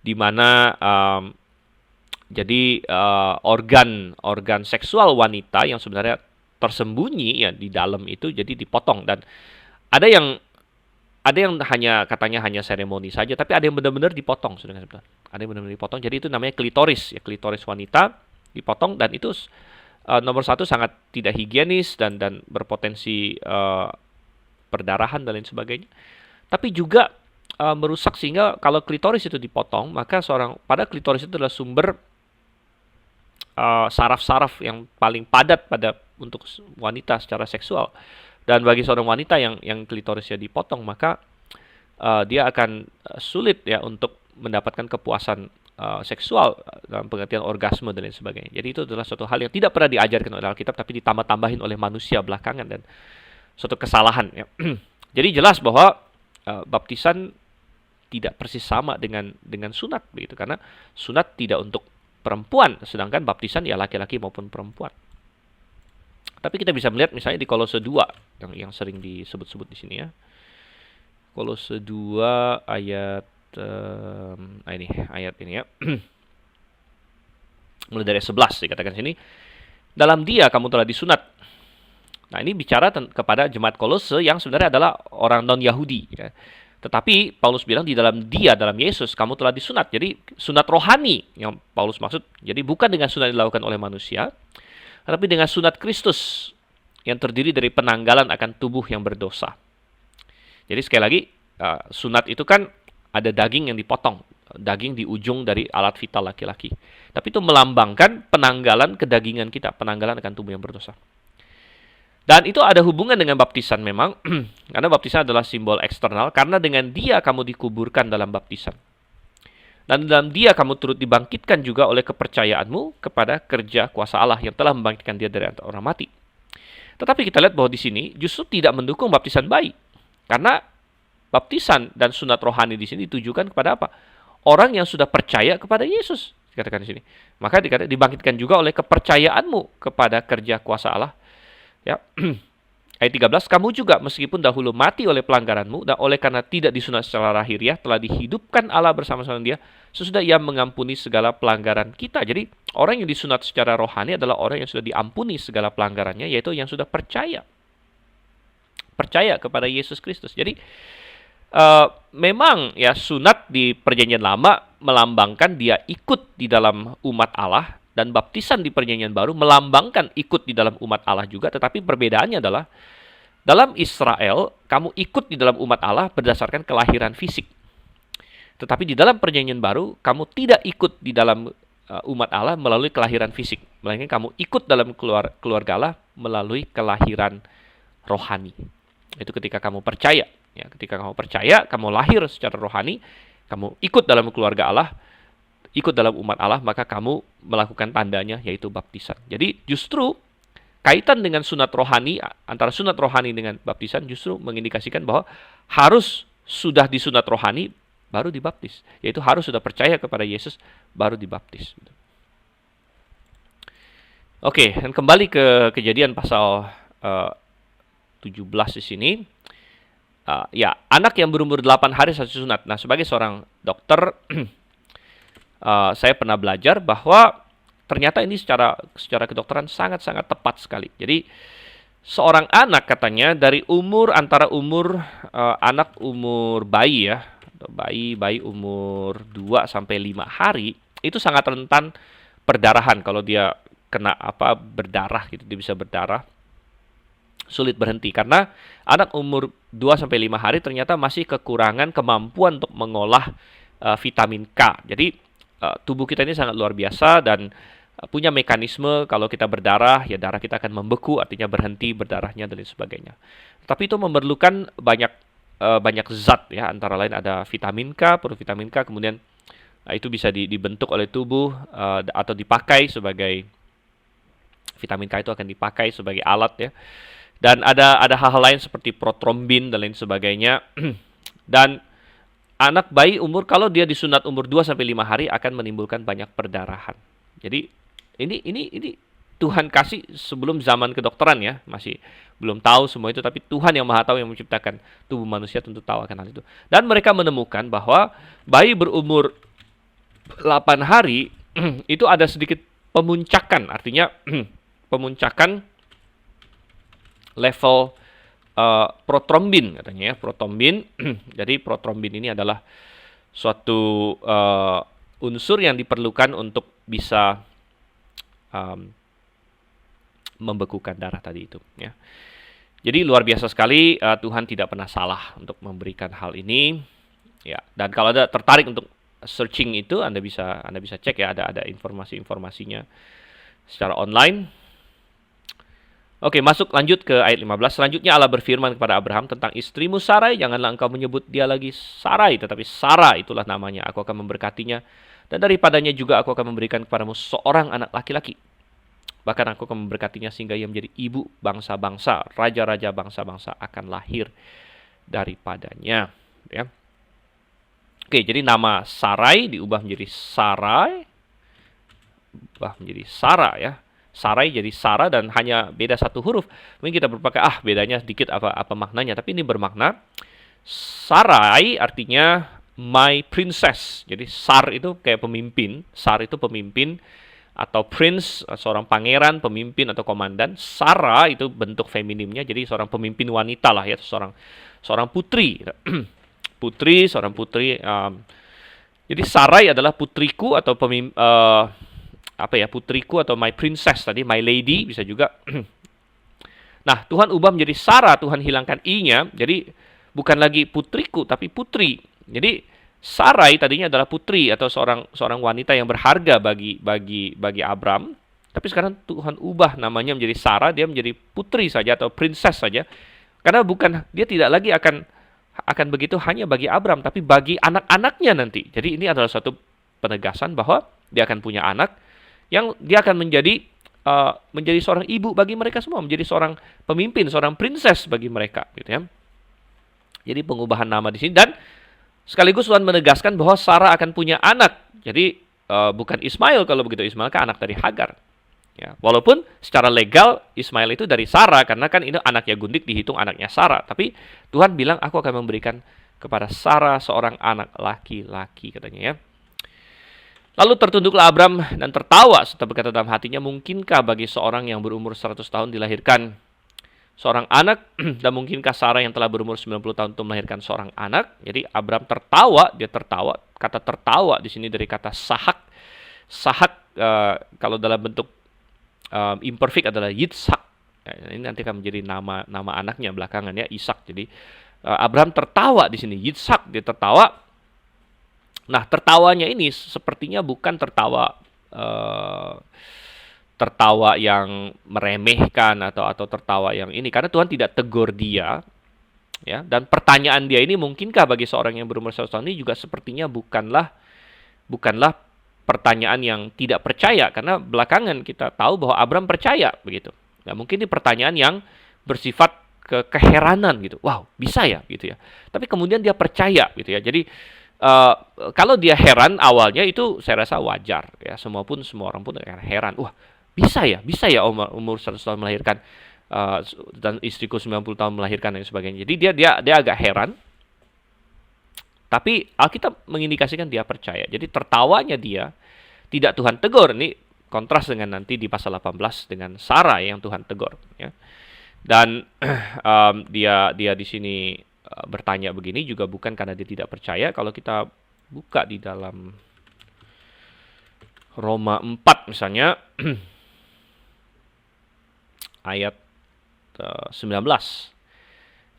di mana jadi organ seksual wanita yang sebenarnya tersembunyi ya di dalam itu jadi dipotong, dan ada yang hanya katanya hanya seremoni saja, tapi ada yang benar-benar dipotong, saudara. Ada yang benar-benar dipotong. Jadi itu namanya klitoris ya, klitoris wanita dipotong, dan itu nomor satu sangat tidak higienis dan berpotensi perdarahan dan lain sebagainya. Tapi juga merusak, sehingga kalau klitoris itu dipotong, maka pada klitoris itu adalah sumber saraf-saraf yang paling padat untuk wanita secara seksual. Dan bagi seorang wanita yang klitorisnya dipotong, maka dia akan sulit ya untuk mendapatkan kepuasan seksual dalam pengertian orgasme dan lain sebagainya. Jadi itu adalah suatu hal yang tidak pernah diajarkan oleh Alkitab, tapi ditambah-tambahin oleh manusia belakangan, dan suatu kesalahan ya. Jadi jelas bahwa baptisan tidak persis sama dengan sunat begitu, karena sunat tidak untuk perempuan, sedangkan baptisan ya laki-laki maupun perempuan. Tapi kita bisa melihat misalnya di Kolose 2 yang sering disebut-sebut di sini ya. Kolose 2 ayat ayat ini ya. Mulai dari 11 dikatakan sini, dalam Dia kamu telah disunat. Nah, ini bicara kepada jemaat Kolose yang sebenarnya adalah orang non-Yahudi ya. Tetapi Paulus bilang di dalam Dia, dalam Yesus kamu telah disunat. Jadi sunat rohani yang Paulus maksud. Jadi bukan dengan sunat yang dilakukan oleh manusia, tetapi dengan sunat Kristus yang terdiri dari penanggalan akan tubuh yang berdosa. Jadi sekali lagi, sunat itu kan ada daging yang dipotong, daging di ujung dari alat vital laki-laki. Tapi itu melambangkan penanggalan kedagingan kita, penanggalan akan tubuh yang berdosa. Dan itu ada hubungan dengan baptisan memang, karena baptisan adalah simbol eksternal, karena dengan Dia kamu dikuburkan dalam baptisan. Dan dalam Dia kamu turut dibangkitkan juga oleh kepercayaanmu kepada kerja kuasa Allah yang telah membangkitkan Dia dari antara orang mati. Tetapi kita lihat bahwa di sini justru tidak mendukung baptisan bayi. Karena baptisan dan sunat rohani di sini ditujukan kepada apa? Orang yang sudah percaya kepada Yesus, dikatakan di sini. Maka dikatakan dibangkitkan juga oleh kepercayaanmu kepada kerja kuasa Allah. Ya. Ayat 13, kamu juga meskipun dahulu mati oleh pelanggaranmu dan oleh karena tidak disunat secara lahiriah telah dihidupkan Allah bersama-sama Dia sesudah Ia mengampuni segala pelanggaran kita. Jadi orang yang disunat secara rohani adalah orang yang sudah diampuni segala pelanggarannya, yaitu yang sudah percaya kepada Yesus Kristus. Jadi memang ya sunat di perjanjian lama melambangkan dia ikut di dalam umat Allah, dan baptisan di perjanjian baru melambangkan ikut di dalam umat Allah juga. Tetapi perbedaannya adalah dalam Israel kamu ikut di dalam umat Allah berdasarkan kelahiran fisik. Tetapi di dalam perjanjian baru kamu tidak ikut di dalam umat Allah melalui kelahiran fisik, melainkan kamu ikut dalam keluarga Allah melalui kelahiran rohani. Itu ketika kamu percaya. Ya, ketika kamu percaya, kamu lahir secara rohani, kamu ikut dalam keluarga Allah, ikut dalam umat Allah, maka kamu melakukan tandanya, yaitu baptisan. Jadi justru kaitan dengan sunat rohani, antara sunat rohani dengan baptisan justru mengindikasikan bahwa harus sudah disunat rohani baru dibaptis, yaitu harus sudah percaya kepada Yesus baru dibaptis. Oke, dan kembali ke Kejadian pasal 17 di sini. Ya, anak yang berumur 8 hari saat sunat. Nah, sebagai seorang dokter saya pernah belajar bahwa ternyata ini secara kedokteran sangat-sangat tepat sekali. Jadi seorang anak katanya dari antara umur anak umur bayi ya, atau bayi umur 2 sampai 5 hari itu sangat rentan perdarahan. Kalau dia kena berdarah gitu, dia bisa berdarah, sulit berhenti karena anak umur 2 sampai 5 hari ternyata masih kekurangan kemampuan untuk mengolah vitamin K. Jadi tubuh kita ini sangat luar biasa dan punya mekanisme kalau kita berdarah, ya darah kita akan membeku, artinya berhenti berdarahnya dan lain sebagainya. Tapi itu memerlukan banyak zat ya, antara lain ada vitamin K, provitamin K, kemudian itu bisa dibentuk oleh tubuh atau dipakai sebagai vitamin K itu akan dipakai sebagai alat ya. Dan ada hal-hal lain seperti protrombin dan lain sebagainya. Dan anak bayi kalau dia disunat umur 2 sampai 5 hari akan menimbulkan banyak perdarahan. Jadi ini Tuhan kasih sebelum zaman kedokteran ya, masih belum tahu semua itu, tapi Tuhan yang Maha tahu yang menciptakan tubuh manusia tentu tahu akan hal itu. Dan mereka menemukan bahwa bayi berumur 8 hari itu ada sedikit pemuncakan, artinya pemuncakan level protrombin katanya ya, protrombin. Jadi protrombin ini adalah suatu unsur yang diperlukan untuk bisa membekukan darah tadi itu ya. Jadi luar biasa sekali, Tuhan tidak pernah salah untuk memberikan hal ini ya. Dan kalau Anda tertarik untuk searching itu, Anda bisa cek ya, ada informasi-informasinya secara online. Oke, lanjut ke ayat 15. Selanjutnya Allah berfirman kepada Abraham tentang istrimu Sarai, janganlah engkau menyebut dia lagi Sarai, tetapi Sarah itulah namanya. Aku akan memberkatinya, dan daripadanya juga aku akan memberikan kepadamu seorang anak laki-laki. Bahkan aku akan memberkatinya sehingga ia menjadi ibu bangsa-bangsa, raja-raja bangsa-bangsa akan lahir daripadanya. Ya. Oke, jadi nama Sarai diubah menjadi Sarai, ubah menjadi Sarah ya. Sarai jadi Sarah dan hanya beda satu huruf. Mungkin kita berpikir bedanya sedikit apa maknanya, tapi ini bermakna Sarai artinya my princess. Jadi Sar itu kayak pemimpin, Sar itu pemimpin atau prince, seorang pangeran, pemimpin atau komandan. Sarah itu bentuk feminimnya, jadi seorang pemimpin wanita lah ya, seorang putri. Seorang putri. Jadi Sarai adalah putriku atau putriku atau my princess tadi, my lady bisa juga. Nah, Tuhan ubah menjadi Sarah, Tuhan hilangkan i-nya, jadi bukan lagi putriku tapi putri. Jadi Sarai tadinya adalah putri atau seorang wanita yang berharga bagi Abram, tapi sekarang Tuhan ubah namanya menjadi Sarah, dia menjadi putri saja atau princess saja. Karena dia tidak lagi akan begitu hanya bagi Abram, tapi bagi anak-anaknya nanti. Jadi ini adalah suatu penegasan bahwa dia akan punya anak yang dia akan menjadi seorang ibu bagi mereka semua, menjadi seorang pemimpin, seorang princess bagi mereka, gitu ya. Jadi pengubahan nama di sini, dan sekaligus Tuhan menegaskan bahwa Sarah akan punya anak. Jadi bukan Ismail, kalau begitu Ismail kan anak dari Hagar. Ya, walaupun secara legal Ismail itu dari Sarah, karena kan itu anaknya gundik dihitung anaknya Sarah. Tapi Tuhan bilang aku akan memberikan kepada Sarah seorang anak laki-laki katanya ya. Lalu tertunduklah Abram dan tertawa serta berkata dalam hatinya, mungkinkah bagi seorang yang berumur 100 tahun dilahirkan seorang anak, dan mungkinkah Sarah yang telah berumur 90 tahun untuk melahirkan seorang anak? Jadi Abram tertawa, dia tertawa. Kata tertawa di sini dari kata sahak. Sahak kalau dalam bentuk imperfect adalah Yitzhak. Ini nanti akan menjadi nama anaknya belakangan ya, Ishak. Jadi Abraham tertawa di sini, Yitzhak dia tertawa. Nah, tertawanya ini sepertinya bukan tertawa yang meremehkan atau tertawa yang ini, karena Tuhan tidak tegur dia ya. Dan pertanyaan dia ini, mungkinkah bagi seorang yang berumur 100 tahun ini, juga sepertinya bukanlah pertanyaan yang tidak percaya, karena belakangan kita tahu bahwa Abram percaya begitu. Nah, mungkin ini pertanyaan yang bersifat keheranan gitu. Wow, bisa ya gitu ya. Tapi kemudian dia percaya gitu ya. Jadi kalau dia heran awalnya itu saya rasa wajar ya. Semua orang pun heran. Wah, bisa ya umur 100 tahun melahirkan, dan istriku 90 tahun melahirkan dan sebagainya. Jadi dia agak heran. Tapi Alkitab mengindikasikan dia percaya. Jadi tertawanya dia tidak Tuhan tegur. Ini kontras dengan nanti di pasal 18 dengan Sarah yang Tuhan tegur. Ya. Dan dia di sini bertanya begini juga bukan karena dia tidak percaya. Kalau kita buka di dalam Roma 4 misalnya ayat 19.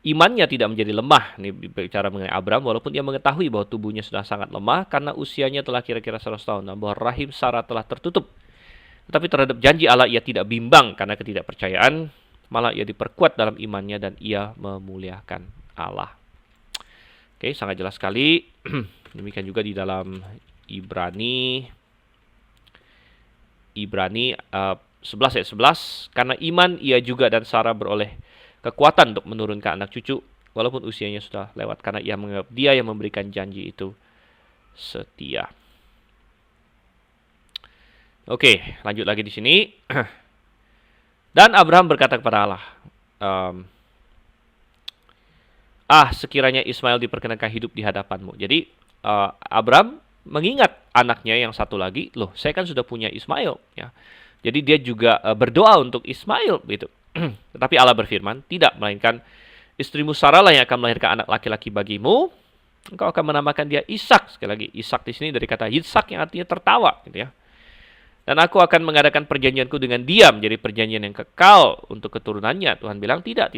Imannya tidak menjadi lemah. Ini bicara mengenai Abraham, walaupun dia mengetahui bahwa tubuhnya sudah sangat lemah karena usianya telah kira-kira 100 tahun dan bahwa rahim Sarah telah tertutup. Tetapi terhadap janji Allah ia tidak bimbang karena ketidakpercayaan, malah ia diperkuat dalam imannya dan ia memuliakan Allah. Oke, sangat jelas sekali. Demikian juga di dalam Ibrani 11 ayat 11, karena iman ia juga dan Sarah beroleh kekuatan untuk menurunkan anak cucu walaupun usianya sudah lewat karena ia menganggap dia yang memberikan janji itu setia. Oke, lanjut lagi di sini. Dan Abraham berkata kepada Allah, sekiranya Ismail diperkenankan hidup di hadapanmu. Jadi Abraham mengingat anaknya yang satu lagi, loh saya kan sudah punya Ismail, ya. Jadi dia juga berdoa untuk Ismail, gitu. Tetapi Allah berfirman, tidak, melainkan istrimu Sarah lah yang akan melahirkan anak laki-laki bagimu. Engkau akan menamakan dia Ishak. Sekali lagi, Ishak di sini dari kata Yitzhak yang artinya tertawa, gitu ya. Dan aku akan mengadakan perjanjianku dengan dia menjadi perjanjian yang kekal untuk keturunannya. Tuhan bilang, tidak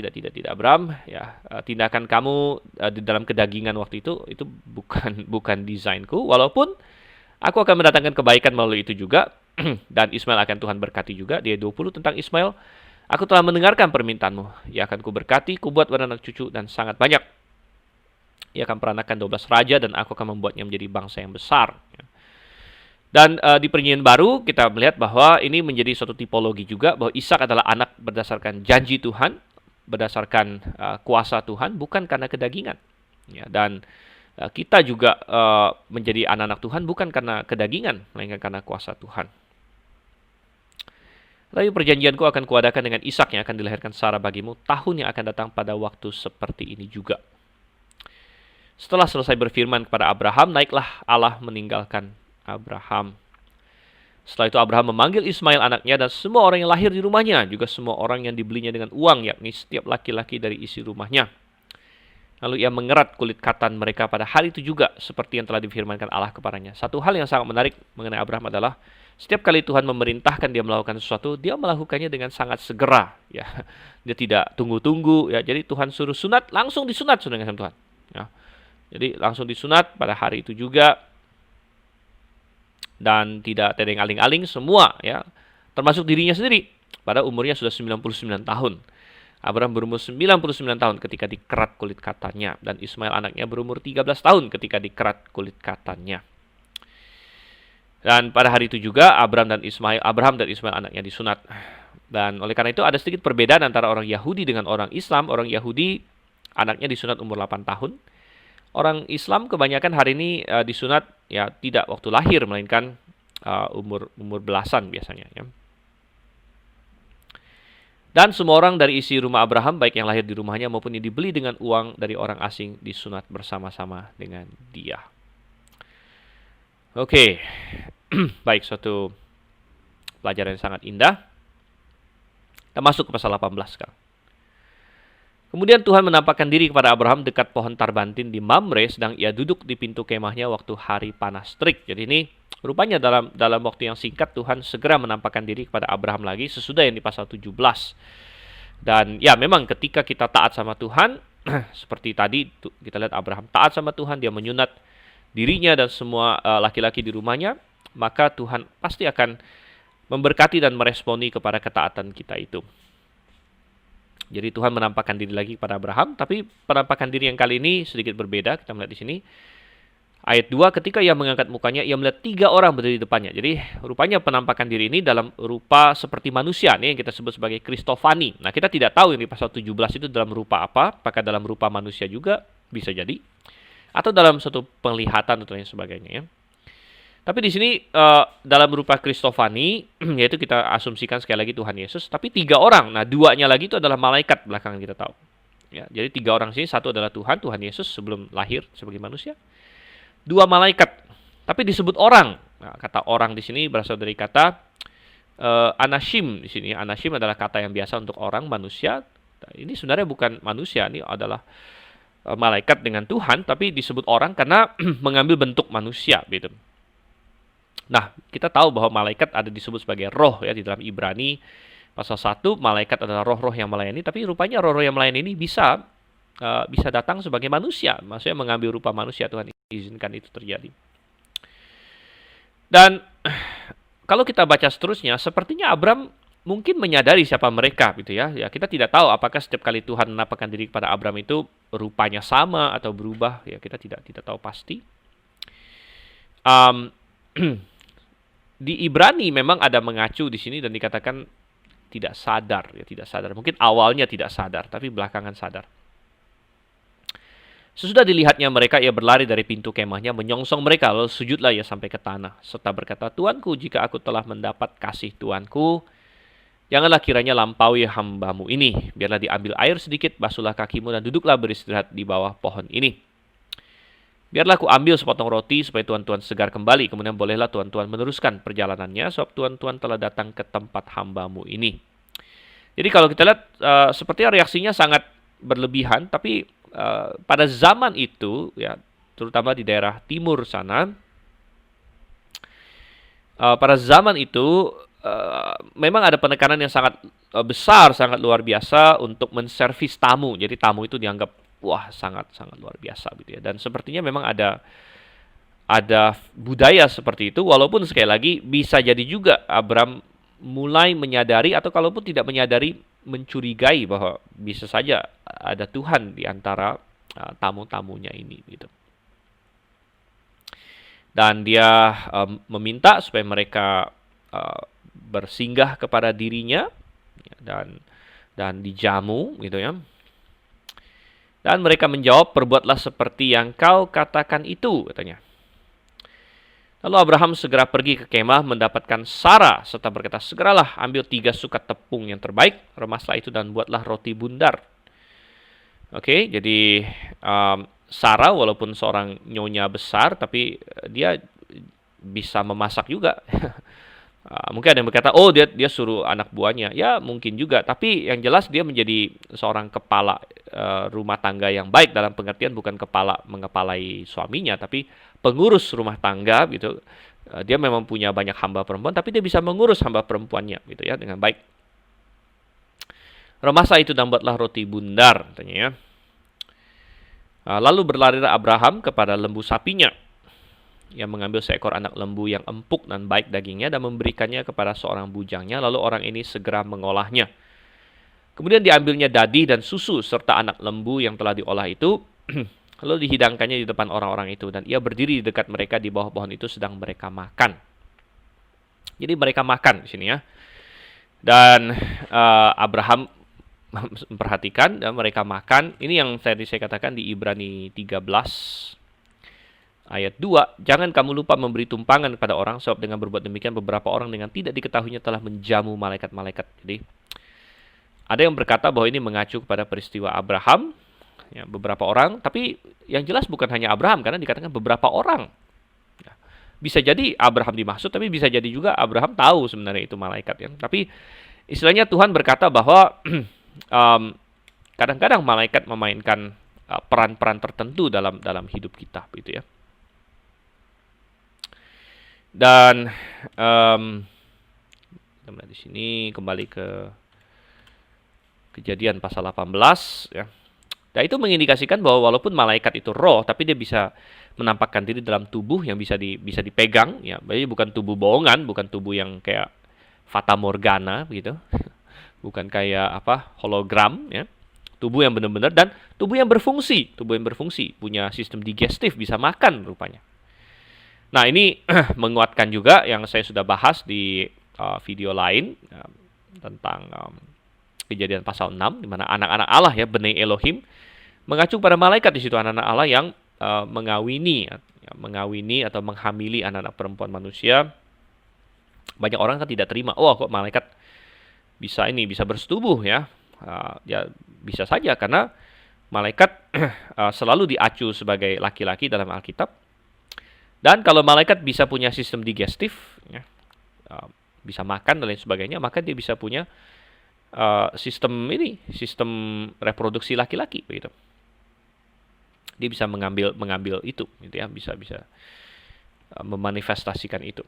Abraham, ya, tindakan kamu di dalam kedagingan waktu itu bukan desainku, walaupun aku akan mendatangkan kebaikan melalui itu juga. Dan Ismail akan Tuhan berkati juga. Dia 20 tentang Ismail. Aku telah mendengarkan permintaanmu. Ia akan kuberkati, kubuat beranak cucu dan sangat banyak. Ia akan peranakan 12 raja dan aku akan membuatnya menjadi bangsa yang besar. Dan di perjanjian baru kita melihat bahwa ini menjadi suatu tipologi juga, bahwa Ishak adalah anak berdasarkan janji Tuhan, berdasarkan kuasa Tuhan, bukan karena kedagingan. Ya, dan kita juga menjadi anak-anak Tuhan bukan karena kedagingan, melainkan karena kuasa Tuhan. Tapi perjanjianku akan kuadakan dengan Ishak yang akan dilahirkan Sarah bagimu tahun yang akan datang pada waktu seperti ini juga. Setelah selesai berfirman kepada Abraham, naiklah Allah meninggalkan Abraham. Setelah itu Abraham memanggil Ismail anaknya dan semua orang yang lahir di rumahnya, juga semua orang yang dibelinya dengan uang, yakni setiap laki-laki dari isi rumahnya. Lalu ia mengerat kulit katan mereka pada hari itu juga, seperti yang telah difirmankan Allah kepadanya. Satu hal yang sangat menarik mengenai Abraham adalah, setiap kali Tuhan memerintahkan dia melakukan sesuatu, dia melakukannya dengan sangat segera. Ya, dia tidak tunggu-tunggu. Ya, jadi Tuhan suruh sunat, langsung disunat dengan Tuhan. Ya, jadi langsung disunat pada hari itu juga. Dan tidak tedeng aling-aling semua, ya, termasuk dirinya sendiri. Pada umurnya sudah 99 tahun. Abraham berumur 99 tahun ketika dikerat kulit katanya. Dan Ismail anaknya berumur 13 tahun ketika dikerat kulit katanya. Dan pada hari itu juga Abraham dan Ismail anaknya disunat. Dan oleh karena itu ada sedikit perbedaan antara orang Yahudi dengan orang Islam. Orang Yahudi anaknya disunat umur 8 tahun. Orang Islam kebanyakan hari ini disunat ya tidak waktu lahir, melainkan umur belasan biasanya, ya. Dan semua orang dari isi rumah Abraham, baik yang lahir di rumahnya maupun yang dibeli dengan uang dari orang asing, disunat bersama-sama dengan dia. Oke. Baik, suatu pelajaran yang sangat indah. Kita masuk ke pasal 18 sekarang. Kemudian Tuhan menampakkan diri kepada Abraham dekat pohon tarbantin di Mamre, sedang ia duduk di pintu kemahnya waktu hari panas terik. Jadi ini rupanya dalam waktu yang singkat Tuhan segera menampakkan diri kepada Abraham lagi sesudah yang di pasal 17. Dan ya memang ketika kita taat sama Tuhan, seperti tadi kita lihat Abraham taat sama Tuhan, dia menyunat dirinya dan semua laki-laki di rumahnya, maka Tuhan pasti akan memberkati dan meresponi kepada ketaatan kita itu. Jadi Tuhan menampakkan diri lagi kepada Abraham, tapi penampakan diri yang kali ini sedikit berbeda. Kita melihat di sini. Ayat 2, ketika ia mengangkat mukanya, ia melihat 3 orang berdiri di depannya. Jadi rupanya penampakan diri ini dalam rupa seperti manusia, nih yang kita sebut sebagai Kristofani. Nah, kita tidak tahu yang di pasal 17 itu dalam rupa apa, apakah dalam rupa manusia juga, bisa jadi, atau dalam suatu penglihatan atau lain sebagainya, ya. Tapi di sini dalam rupa Kristofani, yaitu kita asumsikan sekali lagi Tuhan Yesus, tapi 3 orang. Nah, 2-nya lagi itu adalah malaikat belakangan kita tahu. Ya, jadi 3 orang sini, satu adalah Tuhan Yesus sebelum lahir sebagai manusia. 2 malaikat, tapi disebut orang. Nah, kata orang di sini berasal dari kata anashim di sini. Anashim adalah kata yang biasa untuk orang, manusia. Nah, ini sebenarnya bukan manusia, ini adalah malaikat dengan Tuhan, tapi disebut orang karena mengambil bentuk manusia gitu. Nah, kita tahu bahwa malaikat ada disebut sebagai roh ya di dalam Ibrani pasal 1, malaikat adalah roh-roh yang melayani, tapi rupanya roh-roh yang melayani ini bisa datang sebagai manusia, maksudnya mengambil rupa manusia. Tuhan izinkan itu terjadi. Dan kalau kita baca seterusnya, sepertinya Abram mungkin menyadari siapa mereka gitu ya. Ya, kita tidak tahu apakah setiap kali Tuhan menampakkan diri kepada Abram itu rupanya sama atau berubah. Ya, kita tidak tahu pasti. Um, di Ibrani memang ada mengacu di sini dan dikatakan tidak sadar, ya tidak sadar. Mungkin awalnya tidak sadar, tapi belakangan sadar. Sesudah dilihatnya mereka, ia berlari dari pintu kemahnya, menyongsong mereka, lalu sujudlah ia sampai ke tanah, serta berkata, Tuanku, jika aku telah mendapat kasih Tuanku, janganlah kiranya lampaui hambamu ini. Biarlah diambil air sedikit, basuhlah kakimu, dan duduklah beristirahat di bawah pohon ini. Biarlah aku ambil sepotong roti, supaya tuan-tuan segar kembali. Kemudian bolehlah tuan-tuan meneruskan perjalanannya, sebab tuan-tuan telah datang ke tempat hambamu ini. Jadi kalau kita lihat, sepertinya reaksinya sangat berlebihan, tapi pada zaman itu, ya, terutama di daerah timur sana, pada zaman itu memang ada penekanan yang sangat besar, sangat luar biasa untuk menservis tamu. Jadi tamu itu dianggap wah sangat luar biasa gitu ya. Dan sepertinya memang ada budaya seperti itu. Walaupun sekali lagi bisa jadi juga Abram mulai menyadari atau kalaupun tidak menyadari mencurigai bahwa bisa saja ada Tuhan di antara tamu-tamunya ini gitu. Dan dia meminta supaya mereka bersinggah kepada dirinya dan dijamu gitu ya. Dan mereka menjawab, perbuatlah seperti yang kau katakan itu, katanya. Lalu Abraham segera pergi ke kemah mendapatkan Sarah serta berkata, segeralah ambil 3 sukat tepung yang terbaik, remaslah itu dan buatlah roti bundar. Oke, jadi Sarah walaupun seorang nyonya besar, tapi dia bisa memasak juga. Mungkin ada yang berkata, oh dia suruh anak buahnya. Ya mungkin juga, tapi yang jelas dia menjadi seorang kepala rumah tangga yang baik, dalam pengertian bukan mengepalai suaminya, tapi pengurus rumah tangga gitu. Dia memang punya banyak hamba perempuan, tapi dia bisa mengurus hamba perempuannya gitu ya dengan baik. Remaslah itu dan buatlah roti bundar, katanya ya. Lalu berlarilah Abraham kepada lembu sapinya, yang mengambil seekor anak lembu yang empuk dan baik dagingnya dan memberikannya kepada seorang bujangnya, lalu orang ini segera mengolahnya. Kemudian diambilnya dadi dan susu serta anak lembu yang telah diolah itu, lalu dihidangkannya di depan orang-orang itu, dan ia berdiri di dekat mereka di bawah pohon itu sedang mereka makan. Jadi mereka makan di sini ya. Dan Abraham memperhatikan dan mereka makan. Ini yang tadi saya katakan di Ibrani 13 ayat 2, jangan kamu lupa memberi tumpangan kepada orang, sebab dengan berbuat demikian beberapa orang dengan tidak diketahuinya telah menjamu malaikat-malaikat. Jadi ada yang berkata bahwa ini mengacu kepada peristiwa Abraham, ya, beberapa orang, tapi yang jelas bukan hanya Abraham, karena dikatakan beberapa orang. Ya, bisa jadi Abraham dimaksud, tapi bisa jadi juga Abraham tahu sebenarnya itu malaikat. Ya. Tapi istilahnya Tuhan berkata bahwa kadang-kadang malaikat memainkan peran-peran tertentu dalam hidup kita, gitu ya. Dan di sini kembali ke Kejadian pasal 18 ya. Dan itu mengindikasikan bahwa walaupun malaikat itu roh, tapi dia bisa menampakkan diri dalam tubuh yang bisa dipegang ya. Jadi bukan tubuh bohongan, bukan tubuh yang kayak fata morgana gitu. Bukan kayak hologram ya. Tubuh yang benar-benar dan tubuh yang berfungsi, punya sistem digestif, bisa makan rupanya. Nah, ini menguatkan juga yang saya sudah bahas di video lain tentang Kejadian pasal 6, di mana anak-anak Allah ya, Bnei Elohim, mengacu pada malaikat di situ, anak-anak Allah yang mengawini atau menghamili anak-anak perempuan manusia. Banyak orang kan tidak terima, oh kok malaikat bisa bersetubuh ya. Ya bisa saja karena malaikat selalu diacu sebagai laki-laki dalam Alkitab. Dan kalau malaikat bisa punya sistem digestif, ya, bisa makan dan lain sebagainya, maka dia bisa punya sistem reproduksi laki-laki begitu. Dia bisa mengambil itu, gitu ya, bisa memanifestasikan itu.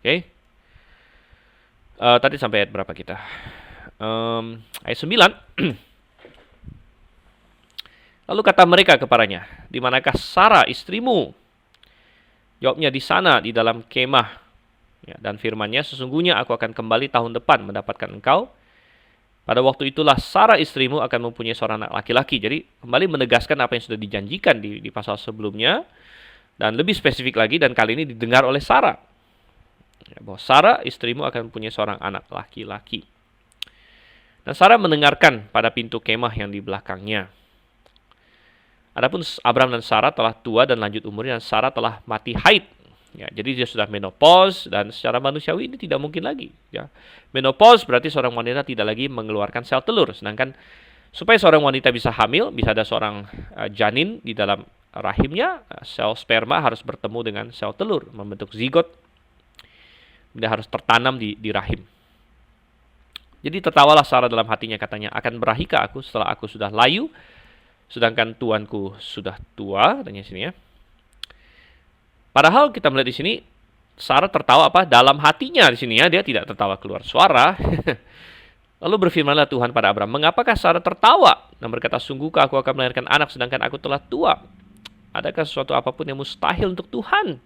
Oke. Tadi sampai ayat berapa kita? Ayat 9. Lalu kata mereka kepadanya, di manakah Sarah istrimu? Jawabnya, di sana, di dalam kemah. Ya, dan firman-Nya, sesungguhnya aku akan kembali tahun depan mendapatkan engkau. Pada waktu itulah Sarah istrimu akan mempunyai seorang anak laki-laki. Jadi kembali menegaskan apa yang sudah dijanjikan di pasal sebelumnya. Dan lebih spesifik lagi, dan kali ini didengar oleh Sarah. Ya, bahwa Sarah istrimu akan mempunyai seorang anak laki-laki. Dan Sarah mendengarkan pada pintu kemah yang di belakangnya. Adapun Abraham dan Sarah telah tua dan lanjut umurnya, dan Sarah telah mati haid. Ya, jadi dia sudah menopause, dan secara manusiawi ini tidak mungkin lagi. Ya. Menopause berarti seorang wanita tidak lagi mengeluarkan sel telur. Sedangkan supaya seorang wanita bisa hamil, bisa ada seorang janin di dalam rahimnya, sel sperma harus bertemu dengan sel telur, membentuk zigot. Dia harus tertanam di rahim. Jadi tertawalah Sarah dalam hatinya, katanya, akan berahikah aku setelah aku sudah layu, sedangkan tuanku sudah tua, katanya sini ya. Padahal kita melihat di sini Sarah tertawa apa? Dalam hatinya di sini ya, dia tidak tertawa keluar suara. Lalu berfirmanlah Tuhan pada Abraham, mengapakah Sarah tertawa dan berkata, sungguhkah aku akan melahirkan anak sedangkan aku telah tua? Adakah sesuatu apapun yang mustahil untuk Tuhan?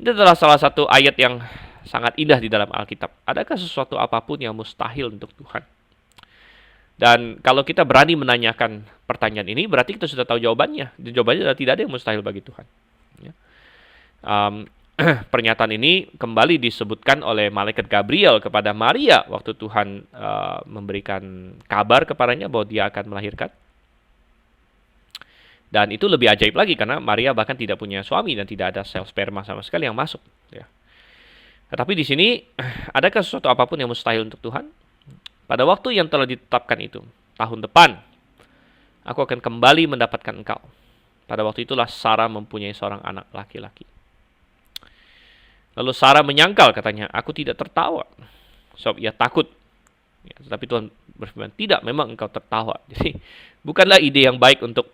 Ini adalah salah satu ayat yang sangat indah di dalam Alkitab. Adakah sesuatu apapun yang mustahil untuk Tuhan? Dan kalau kita berani menanyakan pertanyaan ini, berarti kita sudah tahu jawabannya. Dan jawabannya adalah tidak ada yang mustahil bagi Tuhan. Ya. Pernyataan ini kembali disebutkan oleh malaikat Gabriel kepada Maria waktu Tuhan memberikan kabar kepadanya bahwa dia akan melahirkan. Dan itu lebih ajaib lagi karena Maria bahkan tidak punya suami dan tidak ada sel sperma sama sekali yang masuk. Ya. Tetapi di sini, adakah sesuatu apapun yang mustahil untuk Tuhan? Pada waktu yang telah ditetapkan itu, tahun depan, aku akan kembali mendapatkan engkau. Pada waktu itulah Sarah mempunyai seorang anak laki-laki. Lalu Sarah menyangkal, katanya, aku tidak tertawa. Sebab ia takut. Ya, tetapi Tuhan berfirman, tidak, memang engkau tertawa. Jadi, bukanlah ide yang baik untuk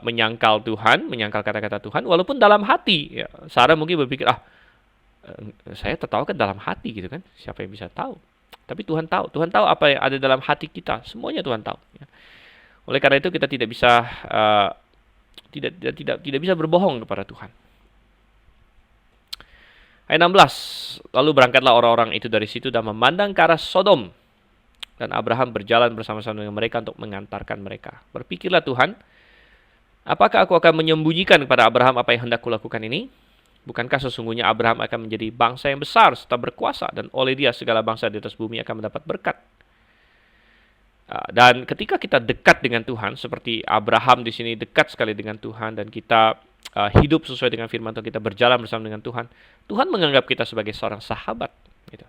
menyangkal Tuhan, menyangkal kata-kata Tuhan, walaupun dalam hati. Ya, Sarah mungkin berpikir, saya tertawa kan dalam hati gitu kan, siapa yang bisa tahu? Tapi Tuhan tahu. Tuhan tahu apa yang ada dalam hati kita. Semuanya Tuhan tahu. Ya. Oleh karena itu kita tidak bisa tidak bisa berbohong kepada Tuhan. Ayat 16. Lalu berangkatlah orang-orang itu dari situ dan memandang ke arah Sodom. Dan Abraham berjalan bersama-sama dengan mereka untuk mengantarkan mereka. Berpikirlah Tuhan, apakah aku akan menyembunyikan kepada Abraham apa yang hendak kulakukan ini? Bukankah sesungguhnya Abraham akan menjadi bangsa yang besar serta berkuasa, dan oleh dia segala bangsa di atas bumi akan mendapat berkat. Dan ketika kita dekat dengan Tuhan, seperti Abraham di sini dekat sekali dengan Tuhan, dan kita hidup sesuai dengan firman Tuhan, kita berjalan bersama dengan Tuhan, Tuhan menganggap kita sebagai seorang sahabat. Gitu.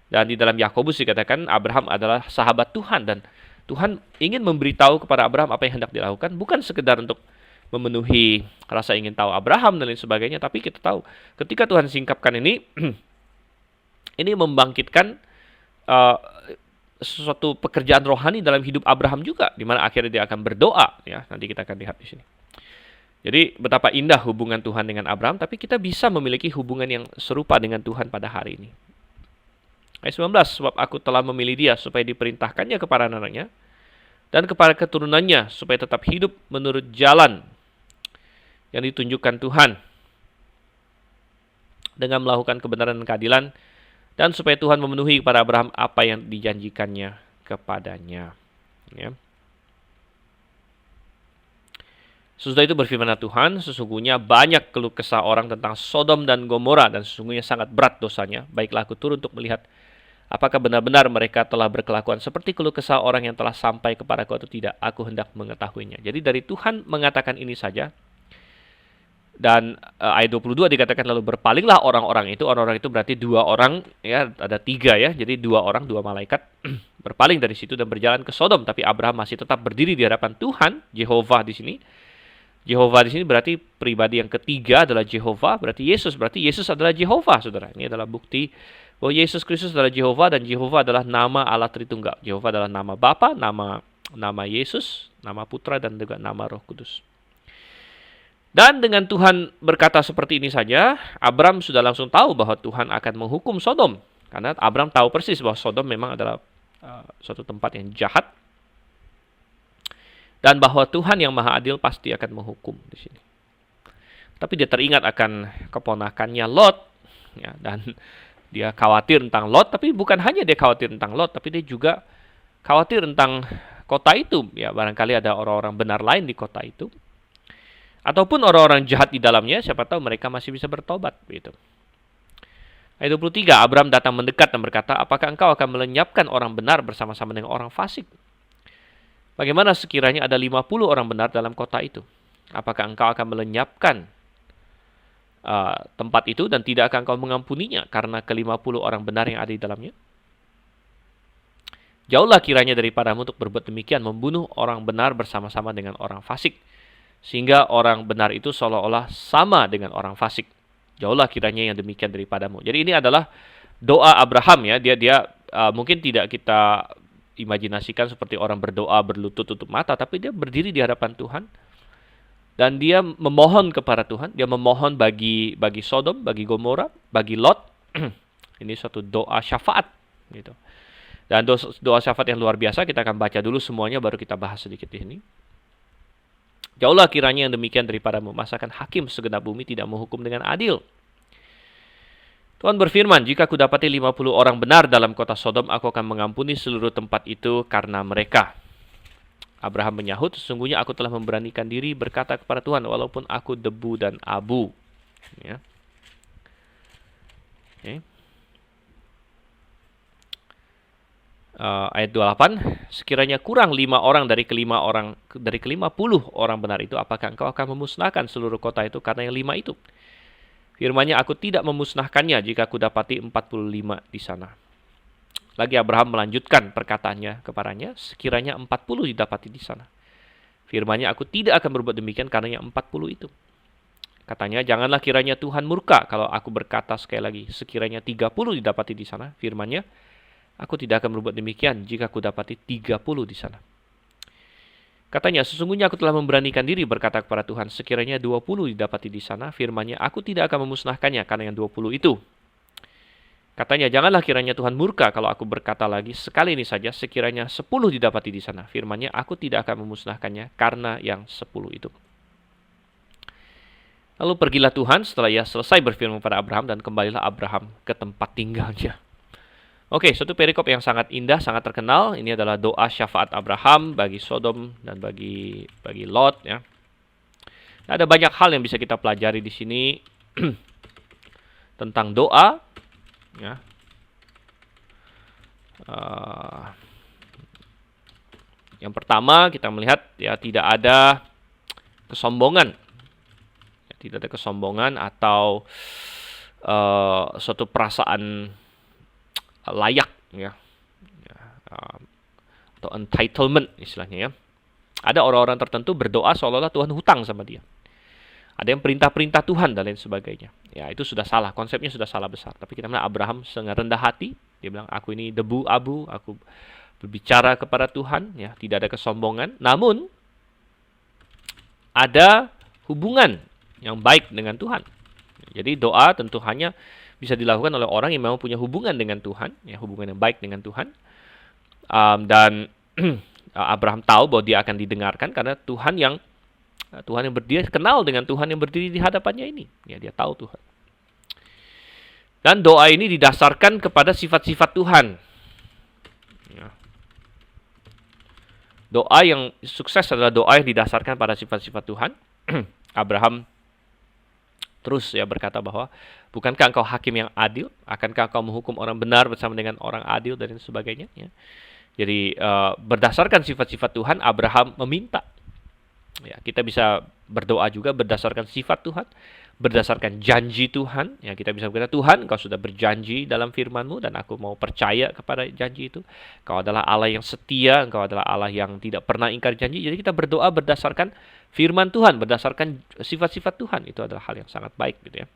Dan di dalam Yakobus dikatakan Abraham adalah sahabat Tuhan, dan Tuhan ingin memberitahu kepada Abraham apa yang hendak dilakukan, bukan sekedar untuk memenuhi rasa ingin tahu Abraham dan lain sebagainya, tapi kita tahu ketika Tuhan singkapkan ini, ini membangkitkan sesuatu pekerjaan rohani dalam hidup Abraham juga, di mana akhirnya dia akan berdoa. Ya, nanti kita akan lihat di sini. Jadi betapa indah hubungan Tuhan dengan Abraham, tapi kita bisa memiliki hubungan yang serupa dengan Tuhan pada hari ini. Ayat 19, sebab aku telah memilih dia supaya diperintahkannya kepada anak-anaknya dan kepada keturunannya supaya tetap hidup menurut jalan yang ditunjukkan Tuhan dengan melakukan kebenaran dan keadilan, dan supaya Tuhan memenuhi kepada Abraham apa yang dijanjikannya kepadanya. Ya. Sesudah itu berfirmanlah Tuhan, sesungguhnya banyak keluh kesah orang tentang Sodom dan Gomora, dan sesungguhnya sangat berat dosanya. Baiklah aku turun untuk melihat apakah benar-benar mereka telah berkelakuan seperti keluh kesah orang yang telah sampai kepadaku atau tidak. Aku hendak mengetahuinya. Jadi dari Tuhan mengatakan ini saja. Dan ayat 22 dikatakan lalu berpalinglah orang-orang itu. Orang-orang itu berarti dua orang, ya, ada tiga ya. Jadi dua orang, dua malaikat berpaling dari situ dan berjalan ke Sodom. Tapi Abraham masih tetap berdiri di hadapan Tuhan, Jehovah di sini. Jehovah di sini berarti pribadi yang ketiga adalah Jehovah, berarti Yesus adalah Jehovah, saudara. Ini adalah bukti bahwa Yesus Kristus adalah Jehovah dan Jehovah adalah nama Allah Tritunggal. Jehovah adalah nama Bapa, nama Yesus, nama Putra dan juga nama Roh Kudus. Dan dengan Tuhan berkata seperti ini saja, Abram sudah langsung tahu bahwa Tuhan akan menghukum Sodom. Karena Abram tahu persis bahwa Sodom memang adalah suatu tempat yang jahat. Dan bahwa Tuhan yang Maha Adil pasti akan menghukum di sini. Tapi dia teringat akan keponakannya Lot. Ya, dan dia khawatir tentang Lot, tapi bukan hanya dia khawatir tentang Lot, tapi dia juga khawatir tentang kota itu. Ya, barangkali ada orang-orang benar lain di kota itu. Ataupun orang-orang jahat di dalamnya, siapa tahu mereka masih bisa bertobat. Gitu. Ayat 23, Abram datang mendekat dan berkata, apakah engkau akan melenyapkan orang benar bersama-sama dengan orang fasik? Bagaimana sekiranya ada 50 orang benar dalam kota itu? Apakah engkau akan melenyapkan tempat itu dan tidak akan engkau mengampuninya karena ke-50 orang benar yang ada di dalamnya? Jauhlah kiranya daripadamu untuk berbuat demikian, membunuh orang benar bersama-sama dengan orang fasik. Sehingga orang benar itu seolah-olah sama dengan orang fasik. Jauhlah kiranya yang demikian daripadamu. Jadi ini adalah doa Abraham ya. Dia mungkin tidak kita imajinasikan seperti orang berdoa berlutut tutup mata, tapi dia berdiri di hadapan Tuhan dan dia memohon kepada Tuhan. Dia memohon bagi Sodom, bagi Gomora, bagi Lot. Ini suatu doa syafaat gitu. Dan doa syafaat yang luar biasa. Kita akan baca dulu semuanya baru kita bahas sedikit di sini. Jauhlah kiranya yang demikian daripadamu, masakan hakim segenap bumi tidak menghukum dengan adil. Tuhan berfirman, jika aku dapati 50 orang benar dalam kota Sodom, aku akan mengampuni seluruh tempat itu karena mereka. Abraham menyahut, sesungguhnya aku telah memberanikan diri berkata kepada Tuhan, walaupun aku debu dan abu. Ya. Okay. Ayat 28, sekiranya kurang 5 orang dari ke-50 orang benar itu, apakah engkau akan memusnahkan seluruh kota itu karena yang 5 itu? Firman-Nya, aku tidak memusnahkannya jika aku dapati 45 di sana. Lagi Abraham melanjutkan perkataannya kepadanya, sekiranya 40 didapati di sana. Firman-Nya, aku tidak akan berbuat demikian karena yang 40 itu. Katanya, janganlah kiranya Tuhan murka kalau aku berkata sekali lagi, sekiranya 30 didapati di sana. Firman-Nya, aku tidak akan berbuat demikian jika aku dapati 30 di sana. Katanya, sesungguhnya aku telah memberanikan diri berkata kepada Tuhan, sekiranya 20 didapati di sana. Firman-Nya, aku tidak akan memusnahkannya karena yang 20 itu. Katanya, janganlah kiranya Tuhan murka kalau aku berkata lagi sekali ini saja, sekiranya 10 didapati di sana. Firman-Nya, aku tidak akan memusnahkannya karena yang 10 itu. Lalu pergilah Tuhan setelah ia selesai berfirman kepada Abraham dan kembalilah Abraham ke tempat tinggalnya. Oke, suatu perikop yang sangat indah, sangat terkenal. Ini adalah doa syafaat Abraham bagi Sodom dan bagi Lot. Ya. Ada banyak hal yang bisa kita pelajari di sini tentang doa. Ya. Yang pertama kita melihat ya tidak ada kesombongan, ya, tidak ada kesombongan atau suatu perasaan layak ya, atau entitlement istilahnya ya. Ada orang-orang tertentu berdoa seolah-olah Tuhan hutang sama dia. Ada yang perintah-perintah Tuhan dan lain sebagainya. Ya, itu sudah salah, konsepnya sudah salah besar. Tapi kita melihat Abraham sangat rendah hati. Dia bilang, aku ini debu abu, aku berbicara kepada Tuhan, ya, tidak ada kesombongan. Namun ada hubungan yang baik dengan Tuhan. Jadi doa tentu hanya bisa dilakukan oleh orang yang memang punya hubungan dengan Tuhan, ya, hubungan yang baik dengan Tuhan. Dan Abraham tahu bahwa dia akan didengarkan karena Tuhan yang berdiri, kenal dengan Tuhan yang berdiri di hadapannya ini. Ya, dia tahu Tuhan. Dan doa ini didasarkan kepada sifat-sifat Tuhan. Ya. Doa yang sukses adalah doa yang didasarkan pada sifat-sifat Tuhan. Abraham terus ya berkata bahwa, bukankah engkau hakim yang adil? Akankah engkau menghukum orang benar bersama dengan orang adil dan sebagainya? Ya. Jadi berdasarkan sifat-sifat Tuhan, Abraham meminta. Ya, kita bisa berdoa juga berdasarkan sifat Tuhan, berdasarkan janji Tuhan. Ya, kita bisa berkata, Tuhan, Engkau sudah berjanji dalam firman-Mu dan aku mau percaya kepada janji itu. Engkau adalah Allah yang setia, Engkau adalah Allah yang tidak pernah ingkar janji. Jadi kita berdoa berdasarkan firman Tuhan, berdasarkan sifat-sifat Tuhan. Itu adalah hal yang sangat baik gitu ya.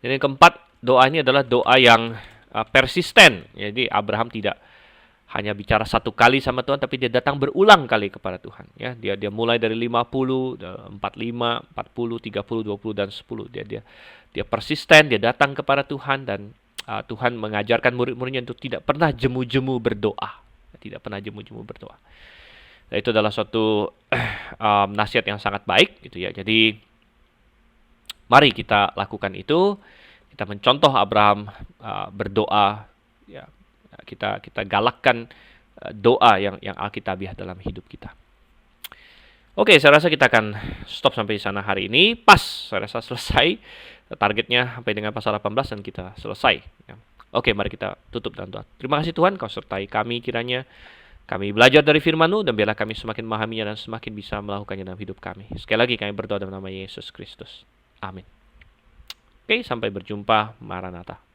Dan yang keempat, doa ini adalah doa yang persisten. Jadi Abraham tidak hanya bicara satu kali sama Tuhan, tapi dia datang berulang kali kepada Tuhan. Ya, dia mulai dari 50, 45, 40, 30, 20 dan 10. Dia persisten, dia datang kepada Tuhan, dan Tuhan mengajarkan murid-muridnya untuk tidak pernah jemu-jemu berdoa. Tidak pernah jemu-jemu berdoa. Nah, itu adalah suatu nasihat yang sangat baik gitu ya. Jadi mari kita lakukan itu. Kita mencontoh Abraham berdoa, ya. Kita galakkan doa yang alkitabiah dalam hidup kita. Oke, saya rasa kita akan stop sampai di sana hari ini. Pas, saya rasa selesai. Targetnya sampai dengan pasal 18 dan kita selesai. Ya. Oke, mari kita tutup dalam doa. Terima kasih Tuhan, Kau sertai kami kiranya. Kami belajar dari firman-Mu dan biarlah kami semakin memahaminya dan semakin bisa melakukannya dalam hidup kami. Sekali lagi kami berdoa dalam nama Yesus Kristus. Amin. Oke, sampai berjumpa. Maranatha.